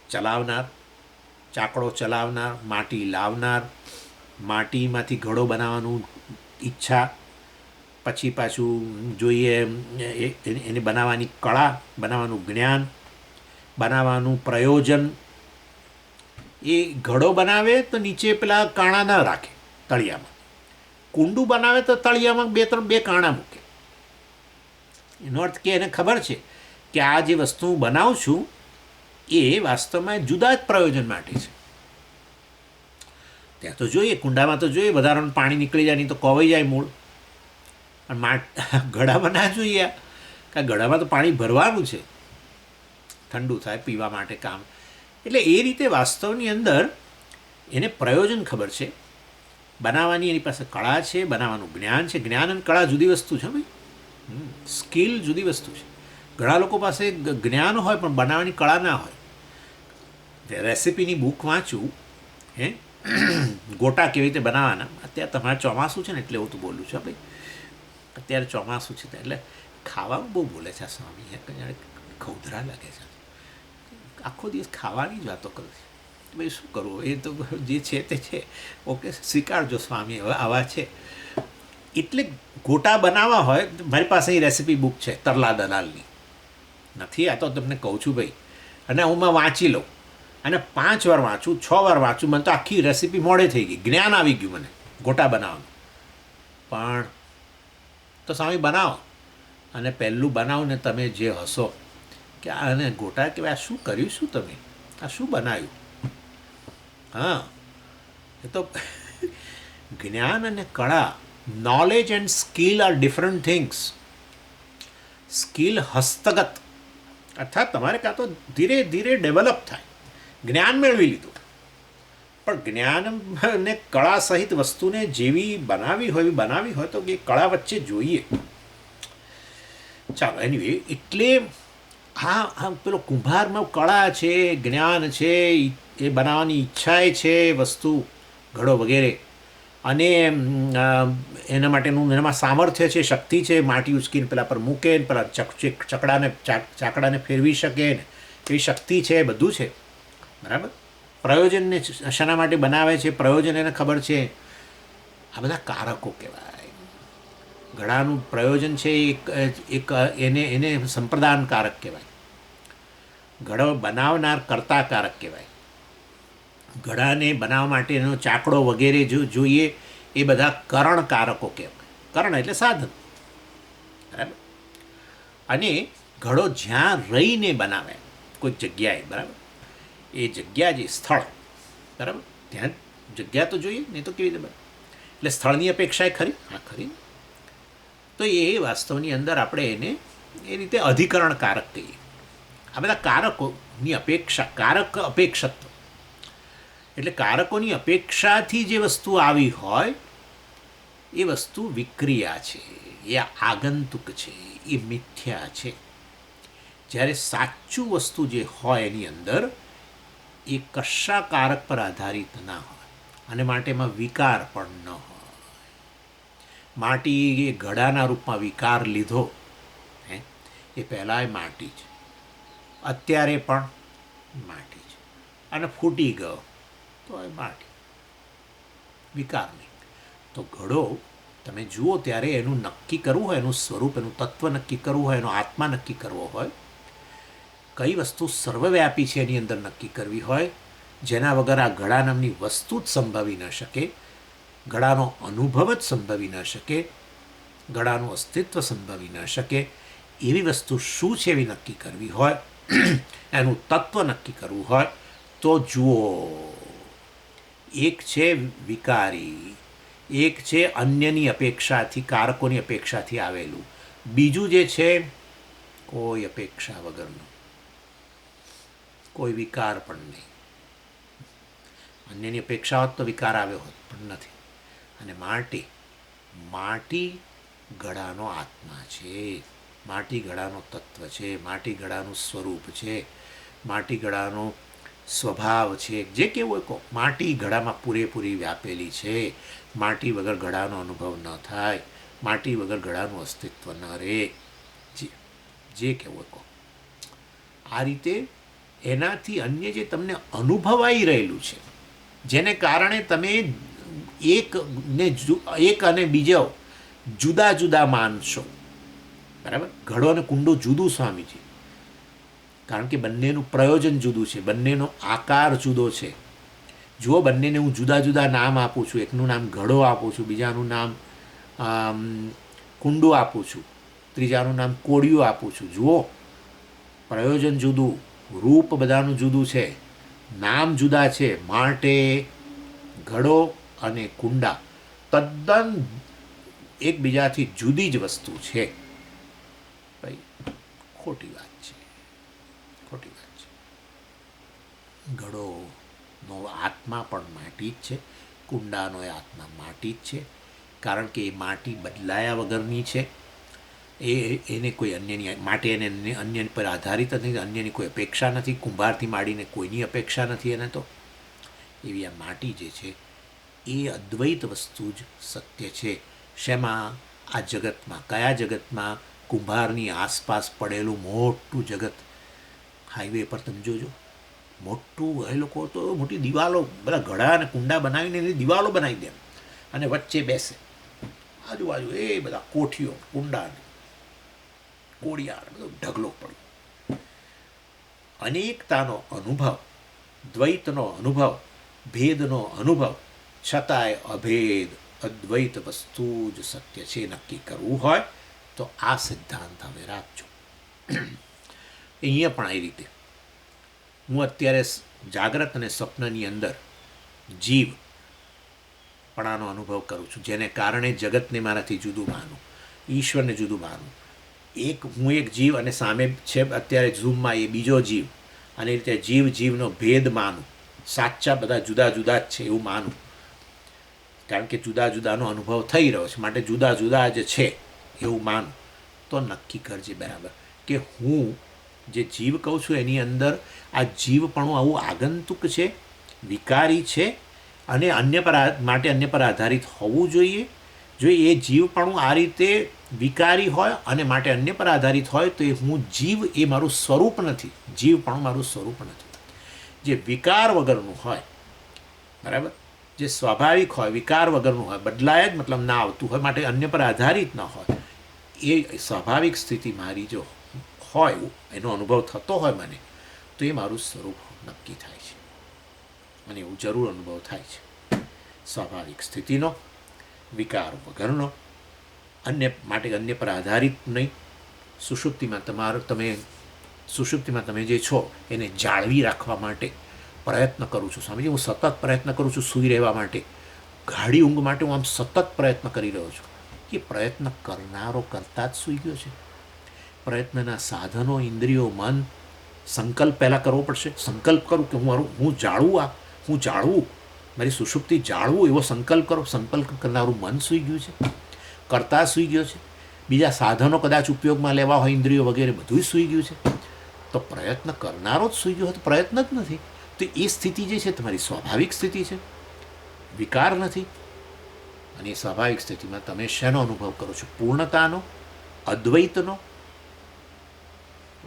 ચલાવનાર, ચાકડો ચલાવનાર, માટી લાવનાર, માટીમાંથી ઘડો બનાવવાનું ઈચ્છા, પછી પાછું જોઈએ એને બનાવવાની કળા, બનાવવાનું જ્ઞાન, બનાવવાનું પ્રયોજન. એ ઘડો બનાવે તો નીચે પેલા કાણા ન રાખે તળિયામાં, કુંડું બનાવે તો તળિયામાં બે કાણા મૂકે. એનો અર્થ કે એને ખબર છે કે આ જે વસ્તુ હું બનાવું છું એ વાસ્તવમાં જુદા જ પ્રયોજન માટે છે. ત્યાં તો જોઈએ, કુંડામાં તો જોઈએ વધારાનું પાણી નીકળી જાય, નહીં તો કોવાઈ જાય મૂળ. અને ઘડામાં ના જોઈએ, કારણ ઘડામાં તો પાણી ભરવાનું છે, ઠંડુ થાય પીવા માટે કામ. એટલે એ રીતે વાસ્તવની અંદર એને પ્રયોજન ખબર છે, બનાવવાની એની પાસે કળા છે, બનાવવાનું જ્ઞાન છે. જ્ઞાન અને કળા જુદી વસ્તુ છે ભાઈ, સ્કિલ જુદી વસ્તુ છે. ઘણા લોકો પાસે જ્ઞાન હોય પણ બનાવવાની કળા ના હોય. રેસિપીની બુક વાંચું, હે, ગોટા કેવી રીતે બનાવવાના. અત્યારે તમારે ચોમાસું છે ને એટલે હું તો બોલું છું ભાઈ, અત્યારે ચોમાસું છે એટલે ખાવાનું બહુ બોલે છે આ સ્વામી, જાણે ખૌધરા લાગે છે. આખો દિવસ ખાવાની જ વાતો કરું છું. ભાઈ શું કરવું, એ તો જે છે તે છે, ઓકે, સ્વીકારજો સ્વામી, હવે આવા છે. એટલે ગોટા બનાવવા હોય, મારી પાસે એ રેસિપી બુક છે તરલા દલાલની, નથી, આ તો તમને કહું છું ભાઈ. અને હું વાંચી લઉં અને 5 વાર વાંચું, 6 વાર વાંચું, મને તો આખી રેસિપી મોડે થઈ ગઈ, જ્ઞાન આવી ગયું મને ગોટા બનાવવાનું. પણ તો સ્વામી બનાવો, અને પહેલું બનાવો ને તમે જે હસો કે આને ગોટા કહેવાય, આ શું કર્યું, શું તમે આ શું બનાવ્યું? હા, એ તો જ્ઞાન અને કળા, knowledge and skill R different things. Skill હસ્તગત, અર્થાત તમારે કાં તો ધીરે ધીરે ડેવલપ થાય. જ્ઞાન મેળવી લીધું, પણ જ્ઞાન ને કળા સહિત વસ્તુને જેવી બનાવી હોય તો એ કળા વચ્ચે જોઈએ. ચાલો, એનીવે, એટલે હા પેલો કુંભારમાં કળા છે, જ્ઞાન છે, એ બનાવવાની ઈચ્છાએ છે વસ્તુ, ઘડો વગેરે, અને એના માટેનું એનામાં સામર્થ્ય છે, શક્તિ છે. માટી ઉચકીને પેલા પર મૂકે ને પેલા ચાકડાને ફેરવી શકે ને એવી શક્તિ છે, બધું છે, બરાબર. પ્રયોજનને શાના માટે બનાવે છે, પ્રયોજન એને ખબર છે. આ બધા કારકો કહેવાય. ઘડાનું પ્રયોજન છે એક એને સંપ્રદાન કારક કહેવાય. ઘડો બનાવનાર કર્તા કારક કહેવાય. ઘડાને બનાવવા માટેનો ચાકડો વગેરે જો જોઈએ એ બધા કરણ કારકો કહેવાય. કરણ એટલે સાધન, બરાબર. અને ઘડો જ્યાં રહીને બનાવે કોઈક જગ્યાએ, બરાબર, એ જગ્યા જે સ્થળ, બરાબર, ત્યાં જગ્યા તો જોઈએ, નહીં તો કેવી રીતે બને. એટલે સ્થળની અપેક્ષા ખરી, હા ખરી. તો એ વાસ્તવની અંદર આપણે એને એ રીતે અધિકરણ કારક કહીએ. આ બધા કારકોની અપેક્ષા, કારક અપેક્ષત્વ, એટલે કારકોની અપેક્ષાથી જે વસ્તુ આવી હોય એ વસ્તુ વિક્રિયા છે, એ આગંતુક છે, એ મિથ્યા છે. જ્યારે સાચું વસ્તુ જે હોય એની અંદર એ કશા કારક પર આધારિત ના હોય અને માટે એમાં વિકાર પણ ન હોય. માટી એ ઘડાના રૂપમાં વિકાર લીધો, હે, એ પહેલાંય માટી છે, અત્યારે પણ માટી છે, અને ફૂટી ગયો તો એ માટી, વિકાર નહીં. તો ઘડો તમે જુઓ ત્યારે એનું નક્કી કરવું હોય, એનું સ્વરૂપ, એનું તત્વ નક્કી કરવું હોય, એનો આત્મા નક્કી કરવો હોય, કઈ વસ્તુ સર્વવ્યાપી છે એની અંદર નક્કી કરવી હોય, જેના વગર આ ઘડા નામની વસ્તુ જ સંભવી ન શકે, ઘડાનો અનુભવ જ સંભવી ન શકે, ઘડાનું અસ્તિત્વ સંભવી ન શકે, એવી વસ્તુ શું છે એવી નક્કી કરવી હોય, એનું તત્વ નક્કી કરવું હોય, તો જુઓ, એક છે વિકારી, એક છે અન્યની અપેક્ષાથી, કારકોની અપેક્ષાથી આવેલું, બીજું જે છે કોઈ અપેક્ષા વગરનું, કોઈ વિકાર પણ નહીં. અન્યની અપેક્ષા હોત તો વિકાર આવ્યો હોત, પણ નથી. અને માટી ઘડાનો આત્મા છે, માટી ઘડાનો તત્વ છે, માટી ઘડાનું સ્વરૂપ છે, માટી ઘડાનો સ્વભાવ છે, જે કેવો કહો, માટી ઘડામાં પૂરેપૂરી વ્યાપેલી છે. માટી વગર ઘડાનો અનુભવ ન થાય, માટી વગર ઘડાનું અસ્તિત્વ ન રહે, જે કેવો કહો. આ રીતે એનાથી અન્ય જે તમને અનુભવાઈ રહેલું છે, જેને કારણે તમે એક અને બીજો જુદા જુદા માનશો, બરાબર. ઘડો અને કુંડો જુદું, સ્વામીજી, કારણ કે બંનેનું પ્રયોજન જુદું છે, બંનેનો આકાર જુદો છે. જુઓ, બંનેને હું જુદા જુદા નામ આપું છું, એકનું નામ ઘડો આપું છું, બીજાનું નામ કુંડું આપું છું, ત્રીજાનું નામ કોળિયું આપું છું. જુઓ, પ્રયોજન જુદું, રૂપ બધાનું જુદું છે, નામ જુદા છે, માટે ઘડો અને કુંડા તદ્દન એકબીજાથી જુદી જ વસ્તુ છે. ભાઈ, ખોટી વાત છે, ખોટી વાત છે. ઘડોનો આત્મા પણ માટી જ છે, કુંડાનો એ આત્મા માટી જ છે, કારણ કે એ માટી બદલાયા વગરની છે. એને કોઈ અન્યની માટે એને અન્ય પર આધારિત નથી, અન્યની કોઈ અપેક્ષા નથી, કુંભારથી માંડીને કોઈની અપેક્ષા નથી એને. તો એવી આ માટી જે છે એ અદ્વૈત વસ્તુ જ સત્ય છે. શેમાં? આ જગતમાં. કયા જગતમાં? કુંભારની આસપાસ પડેલું મોટું જગત. હાઈવે પર તમે જોજો, મોટું, એ લોકો તો મોટી દિવાલો, બધા ઘડા અને કુંડા બનાવીને એની દિવાલો બનાવી દે, અને વચ્ચે બેસે, આજુબાજુ એ બધા કોઠીઓ, કુંડા, કોળિયાર, બધો ઢગલો પડ્યો. અનેકતાનો અનુભવ, દ્વૈતનો અનુભવ, ભેદનો અનુભવ, છતાંય અભેદ અદ્વૈત વસ્તુ જ સત્ય છે. નક્કી કરવું હોય તો આ સિદ્ધાંત હવે રાખજો. અહીંયા પણ એ રીતે હું અત્યારે જાગ્રત અને સ્વપ્નની અંદર જીવપણાનો અનુભવ કરું છું, જેને કારણે જગતને મારાથી જુદું માનું, ઈશ્વરને જુદું માનું. હું એક જીવ અને સામે છે અત્યારે ઝૂમમાં એ બીજો જીવ, અને એ રીતે જીવનો ભેદ માનું, સાચા બધા જુદા જુદા જ છે એવું માનું, કારણ કે જુદા જુદાનો અનુભવ થઈ રહ્યો છે, માટે જુદા જુદા જ છે એવું માનું. તો નક્કી કરજે બરાબર કે હું જે જીવ કહું છું એની અંદર આ જીવપણું આવું આગંતુક છે, વિકારી છે, અને અન્ય પર આધારિત હોવું જોઈએ. જો એ જીવપણું આ રીતે વિકારી હોય અને માટે અન્ય પર આધારિત હોય તો એ હું જીવ, એ મારું સ્વરૂપ નથી. જીવપણું મારું સ્વરૂપ નથી. જે વિકાર વગરનું હોય, બરાબર, જે સ્વાભાવિક હોય, વિકાર વગરનું હોય, બદલાય જ મતલબ ના આવતું હોય, માટે અન્ય પર આધારિત ન હોય, એ સ્વાભાવિક સ્થિતિ મારી જો હોય, એનો અનુભવ થતો હોય મને, તો એ મારું સ્વરૂપ નક્કી થાય છે. મને એવું જરૂર અનુભવ થાય છે સ્વાભાવિક સ્થિતિનો, વિકાર વગરનો, અન્ય પર આધારિત નહીં. સુષુપ્તિમાં તમે જે છો એને જાળવી રાખવા માટે પ્રયત્ન કરું છું. સ્વામીજી, હું સતત પ્રયત્ન કરું છું સૂઈ રહેવા માટે, ગાઢી ઊંઘ માટે હું આમ સતત પ્રયત્ન કરી રહ્યો છું. એ પ્રયત્ન કરનારો કરતા જ સૂઈ ગયો છે. પ્રયત્નના સાધનો, ઇન્દ્રિયો, મન, સંકલ્પ પહેલાં કરવો પડશે. સંકલ્પ કરું કે હું જાળવું, હું જાળવું, મારી સુષુપ્તિ જાળવું એવો સંકલ્પ કરો. સંકલ્પ કરનારું મન સૂઈ ગયું છે, કરતા સૂઈ ગયો છે, બીજા સાધનો કદાચ ઉપયોગમાં લેવા હોય, ઇન્દ્રિયો વગેરે બધું સૂઈ ગયું છે. તો પ્રયત્ન કરનારો જ સૂઈ ગયો હોય તો પ્રયત્ન જ નથી. તો એ સ્થિતિ જે છે તમારી સ્વાભાવિક સ્થિતિ છે, વિકાર નથી. અને એ સ્વાભાવિક સ્થિતિમાં તમે શેનો અનુભવ કરો છો? પૂર્ણતાનો, અદ્વૈતનો.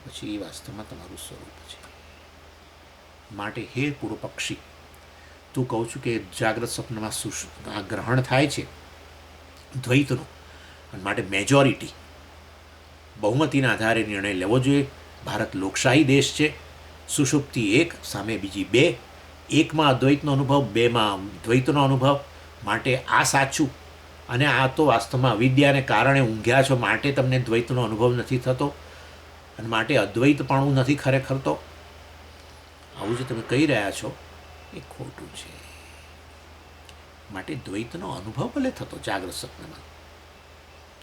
પછી એ વાસ્તવમાં તમારું સ્વરૂપ છે. માટે હે પૂર્વ પક્ષી, તું કહું છું કે જાગ્રત સ્વપ્નમાં આ ગ્રહણ થાય છે દ્વૈતનું, અને માટે મેજોરિટી, બહુમતીના આધારે નિર્ણય લેવો જોઈએ. ભારત લોકશાહી દેશ છે. સુષુપ્તિ એક સામે બીજી બે, એકમાં અદ્વૈતનો અનુભવ, બેમાં દ્વૈતનો અનુભવ. માટે આ સાચું, અને આ તો વાસ્તવમાં અવિદ્યાને કારણે ઊંઘ્યા છો, માટે તમને દ્વૈતનો અનુભવ નથી થતો, અને માટે અદ્વૈતપણું નથી ખરેખર. તો આવું જે તમે કહી રહ્યા છો એ ખોટું છે. માટે દ્વૈતનો અનુભવ ભલે થતો જાગ્રત સ્વપ્નમાં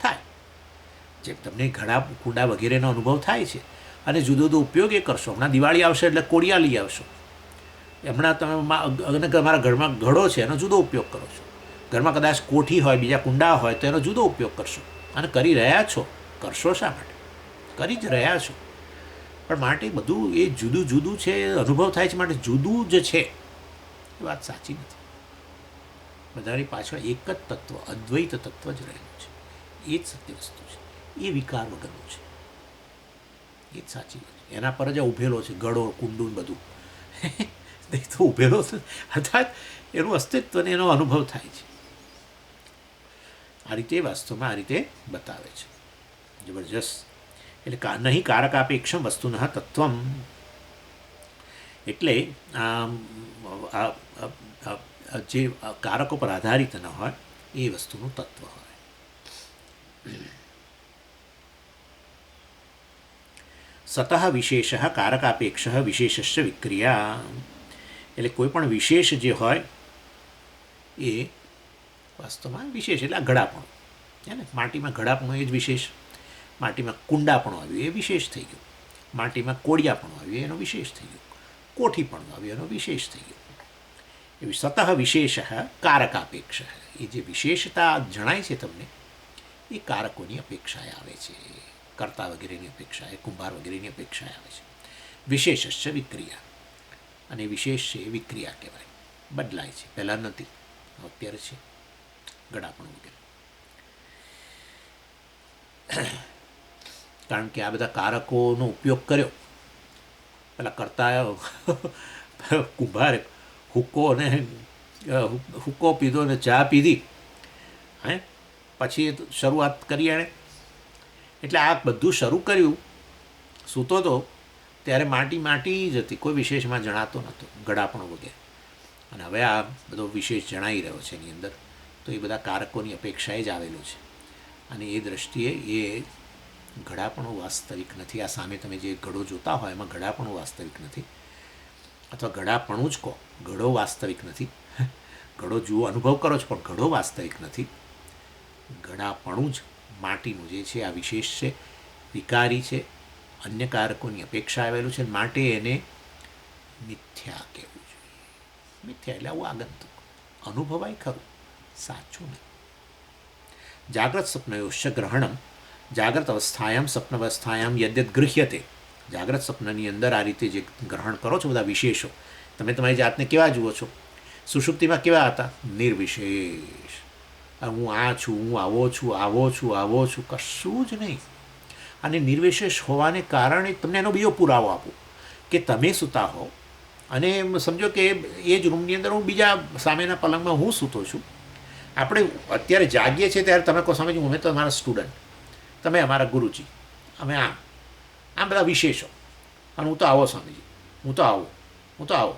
થાય, જેમ તમને ઘડા કુંડા વગેરેનો અનુભવ થાય છે, અને જુદો જુદો ઉપયોગ એ કરશો. હમણાં દિવાળી આવશે એટલે કોડિયા લઈ આવશો. હમણાં તમે તમારા ઘરમાં ઘડો છે એનો જુદો ઉપયોગ કરો છો. ઘરમાં કદાચ કોઠી હોય, બીજા કુંડા હોય તો એનો જુદો ઉપયોગ કરશો. અને કરી રહ્યા છો. કરશો શા માટે? કરી જ રહ્યા છો. પણ માટે બધું એ જુદું જુદું છે, અનુભવ થાય છે, માટે જુદું જ છે એ વાત સાચી નથી. બધાની પાછળ એક જ તત્વ, અદ્વૈત તત્વ જ રહેલું છે. એ જ સત્ય વસ્તુ છે. એ વિકાર વગરનું છે. એ જ સાચી વાત છે. એના પર જ ઉભેલો છે ગળો, કુંડું બધું. નહીં તો ઉભેલો છે, અર્થાત એનું અસ્તિત્વને એનો અનુભવ થાય છે. આ રીતે વાસ્તવમાં આ રીતે બતાવે છે. જબરજસ્ત. એટલે નહીં કારકાપેક્ષમ વસ્તુન તત્વમ, એટલે જે કારકો પર આધારિત ન હોય એ વસ્તુનું તત્વ હોય. સતઃ વિશેષ કારકાપેક્ષ વિશેષસ્ય વિક્રિયા, એટલે કોઈ પણ વિશેષ જે હોય એ વાસ્તવમાં વિશેષ એટલે ઘડાપણું. હે ને? માટીમાં ઘડાપણું એ જ વિશેષ. માટીમાં કુંડાપણું આવ્યું એ વિશેષ થઈ ગયું. માટીમાં કોડિયાપણું આવ્યું એનો વિશેષ થઈ ગયું. કોઠીપણું આવ્યું એનો વિશેષ થઈ ગયો. એવી સતઃ વિશેષ કારકાપેક્ષ, એ જે વિશેષતા જણાય છે તમને એ કારકોની અપેક્ષાએ આવે છે, કર્તા વગેરેની અપેક્ષાએ, કુંભાર વગેરેની અપેક્ષાએ આવે છે. વિશેષસ્ય વિક્રિયા, અને વિશેષ છે એ વિક્રિયા કહેવાય. બદલાય છે, પહેલાં નથી, અત્યારે છે ગળાપણ વગેરે. કારણ કે આ બધા કારકોનો ઉપયોગ કર્યો. પેલા કરતા કુંભારે હુક્કો પીધો ને ચા પીધી, હે, પછી શરૂઆત કરી એણે. એટલે આ બધું શરૂ કર્યું, સૂતો હતો ત્યારે માટી જ હતી, કોઈ વિશેષમાં જણાતો નહોતો, ગળાપણો વગેરે. અને હવે આ બધો વિશેષ જણાઈ રહ્યો છે એની અંદર. તો એ બધા કારકોની અપેક્ષાએ જ આવેલું છે. અને એ દૃષ્ટિએ એ ઘડાપણું વાસ્તવિક નથી. આ સામે તમે જે ઘડો જોતા હોય એમાં ઘડાપણું વાસ્તવિક નથી, અથવા ઘડાપણું જ કહો, ઘડો વાસ્તવિક નથી. ઘડો જુઓ, અનુભવ કરો છો, પણ ઘડો વાસ્તવિક નથી. ઘડાપણું જ માટીનું જે છે આ વિશેષ છે, વિકારી છે, અન્ય કારકોની અપેક્ષા આવેલું છે. માટે એને મિથ્યા કહેવું જોઈએ. મિથ્યા એટલે આવું આગંતુક, અનુભવાય ખરું, સાચું નહીં. જાગ્રત સ્વપ્નયોશ્ચ ગ્રહણમ, જાગ્રત અવસ્થાયામ સ્વપ્નવસ્થાયામ યદ્યત ગૃહ્યતે. જાગ્રત સ્વપ્નની અંદર આ રીતે જે ગ્રહણ કરો છો બધા વિશેષો, તમે તમારી જાતને કેવા જુઓ છો? સુષુપ્તિમાં કેવા હતા? નિર્વિશેષ. હું આ છું, હું આવો છું, આવો છું, આવો છું, કશું જ નહીં. અને નિર્વિશેષ હોવાને કારણે તમને એનો બીજો પુરાવો આપું કે તમે સૂતા હો અને સમજો કે એ જ રૂમની અંદર હું બીજા સામેના પલંગમાં હું સૂતો છું. આપણે અત્યારે જાગીએ છીએ ત્યારે તમે કહો સમજો અમે તો અમારા સ્ટુડન્ટ, તમે અમારા ગુરુજી, અમે આમ બધા વિશેષો. અને હું તો આવો સ્વામીજી, હું તો આવો,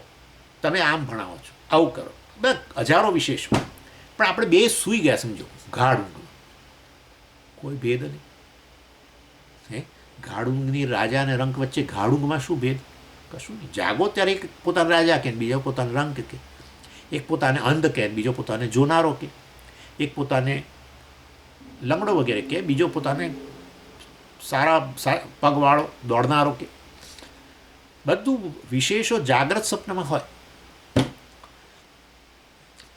તમે આમ ભણાવો છો, આવું કરો, બધા હજારો વિશેષો. પણ આપણે બે સૂઈ ગયા સમજો ગાઢ ઊંઘમાં, કોઈ ભેદ નહીં. હે, ગાઢ ઊંઘની રાજા અને રંક વચ્ચે ગાઢ ઊંઘમાં શું ભેદ? કશું નહીં. જાગો ત્યારે એક પોતાના રાજા કહે, બીજો પોતાનો રંક કહે, એક પોતાને અંધ કહે, બીજો પોતાને જોનારો કહે, એક પોતાને લંગડો વગેરે કહે, બીજો પોતાને સારા પગવાળો દોડનારો કહે. બધું વિશેષો જાગ્રત સ્વપ્નમાં હોય.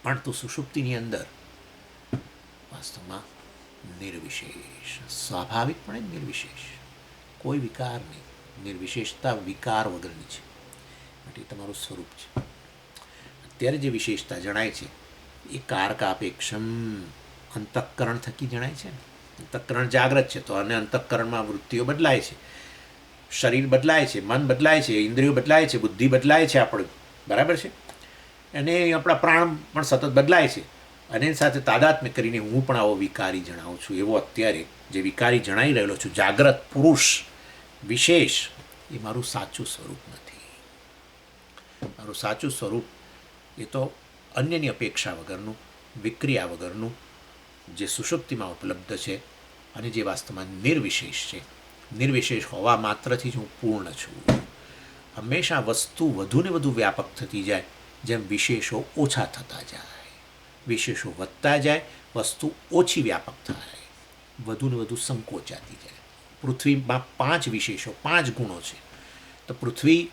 પણ તું સુષુપ્તિની અંદર વાસ્તવમાં નિર્વિશેષ, સ્વાભાવિકપણે નિર્વિશેષ, કોઈ વિકાર નહીં. નિર્વિશેષતા વિકાર વગરની છે, માટે એ તમારું સ્વરૂપ છે. અત્યારે જે વિશેષતા જણાય છે એ કારકાપેક્ષમ અંતઃકરણ થકી જણાય છે ને. અંતઃકરણ જાગ્રત છે તો અને અંતઃકરણમાં વૃત્તિઓ બદલાય છે, શરીર બદલાય છે, મન બદલાય છે, ઇન્દ્રિયો બદલાય છે, બુદ્ધિ બદલાય છે આપણું, બરાબર છે. અને આપણા પ્રાણ પણ સતત બદલાય છે. અને એની સાથે તાદાત્મ્ય કરીને હું પણ આવો વિકારી જણાવું છું. એવો અત્યારે જે વિકારી જણાઈ રહેલો છું, જાગ્રત પુરુષ વિશેષ, એ મારું સાચું સ્વરૂપ નથી. મારું સાચું સ્વરૂપ એ તો અન્યની અપેક્ષા વગરનું, વિક્રિયા વગરનું, જે સુષુપ્તિમાં ઉપલબ્ધ છે અને જે વાસ્તવમાં નિર્વિશેષ છે. નિર્વિશેષ હોવા માત્રથી જ હું પૂર્ણ છું. હંમેશા વસ્તુ વધુ ને વધુ વ્યાપક થતી જાય, જેમ વિશેષો ઓછા થતા જાય. વિશેષો વધતા જાય, વસ્તુ ઓછી વ્યાપક થાય, વધુ ને વધુ સંકોચાતી જાય. પૃથ્વીમાં 5 વિશેષો, 5 ગુણો છે, તો પૃથ્વી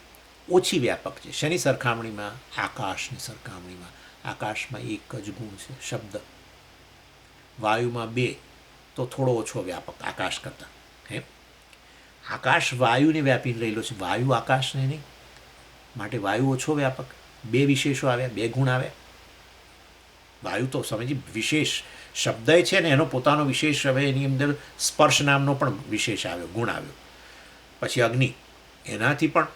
ઓછી વ્યાપક છે. શેની સરખામણીમાં? આકાશની સરખામણીમાં. આકાશમાં 1 જ ગુણ છે, શબ્દ. વાયુમાં 2, તો થોડો ઓછો વ્યાપક આકાશ કરતાં. હે, આકાશ વાયુને વ્યાપીને રહેલો છે, વાયુ આકાશને નહીં. માટે વાયુ ઓછો વ્યાપક. 2 વિશેષો આવ્યા, 2 ગુણ આવ્યા. વાયુ તો સમજી વિશેષ શબ્દ છે ને, એનો પોતાનો વિશેષ. હવે એની અંદર સ્પર્શ નામનો પણ વિશેષ આવ્યો, ગુણ આવ્યો. પછી અગ્નિ, એનાથી પણ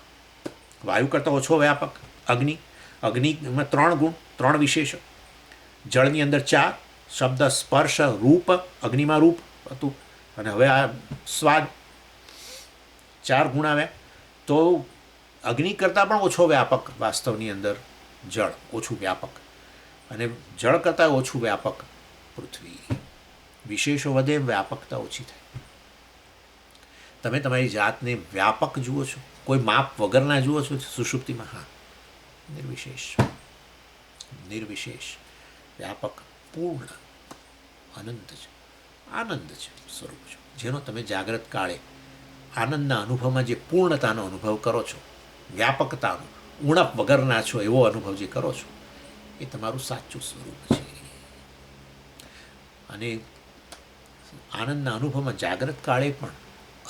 વાયુ કરતાં ઓછો વ્યાપક અગ્નિ. અગ્નિમાં 3 ગુણ, 3 વિશેષો. જળની અંદર 4, શબ્દ, સ્પર્શ, રૂપ. અગ્નિમાં રૂપ હતું, અને હવે આ સ્વાદ, 4 ગુણ આવ્યા. તો અગ્નિ કરતાં પણ ઓછો વ્યાપક વાસ્તવની અંદર જળ, ઓછું વ્યાપક. અને જળ કરતાં ઓછું વ્યાપક પૃથ્વી. વિશેષો વધે, વ્યાપકતા ઓછી થાય. તમે તમારી જાતને વ્યાપક જુઓ છો, કોઈ માપ વગરના જુઓ છો સુષુપ્તિમાં? હા, નિર્વિશેષ, નિર્વિશેષ, વ્યાપક, પૂર્ણ, અનંત છે, આનંદ છે, સ્વરૂપ છે. જેનો તમે જાગ્રત કાળે આનંદના અનુભવમાં જે પૂર્ણતાનો અનુભવ કરો છો, વ્યાપકતાનો, ઉણપ વગરના છો એવો અનુભવ જે કરો છો, એ તમારું સાચું સ્વરૂપ છે. અને આનંદના અનુભવમાં જાગ્રત કાળે પણ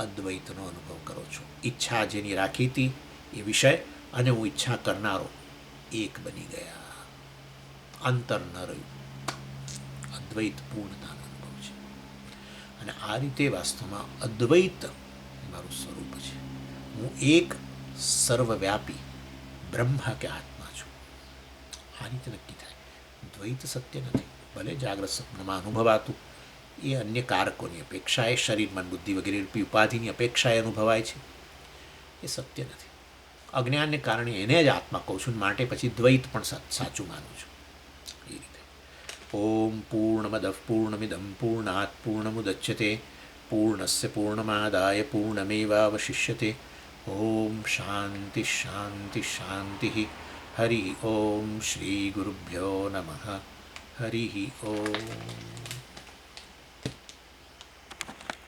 અદ્વૈતનો અનુભવ કરો છો. ઈચ્છા જેની રાખી હતી એ વિષય અને હું ઈચ્છા કરનારો એક બની ગયા, અંતર ન રહ્યું. અદ્વૈત પૂર્ણતાનો અનુભવ છે. અને આ રીતે વાસ્તવમાં અદ્વૈત મારું સ્વરૂપ છે. હું એક સર્વવ્યાપી બ્રહ્મા કે આત્મા છું. આ રીતે નક્કી થાય. દ્વૈત સત્ય નથી. ભલે જાગ્રત સ્વપ્નમાં અનુભવાતું એ અન્ય કારકોની અપેક્ષાએ, શરીર, મન, બુદ્ધિ વગેરે રૂપી ઉપાધિની અપેક્ષાએ અનુભવાય છે, એ સત્ય નથી. અજ્ઞાનને કારણે એને જ આત્મા કહું છું, માટે પછી દ્વૈત પણ સાચું માનું છું. એ રીતે ઓમ પૂર્ણમદ પૂર્ણમિદમ પૂર્ણાત પૂર્ણમુદચ્યતે પૂર્ણસ્ય પૂર્ણમાદાય પૂર્ણમેવાવશિષ્યતે. ઓમ શાંતિ શાંતિ શાંતિ. હરિ ઓમ શ્રી ગુરુભ્યો નમઃ. હરિ ઓમ.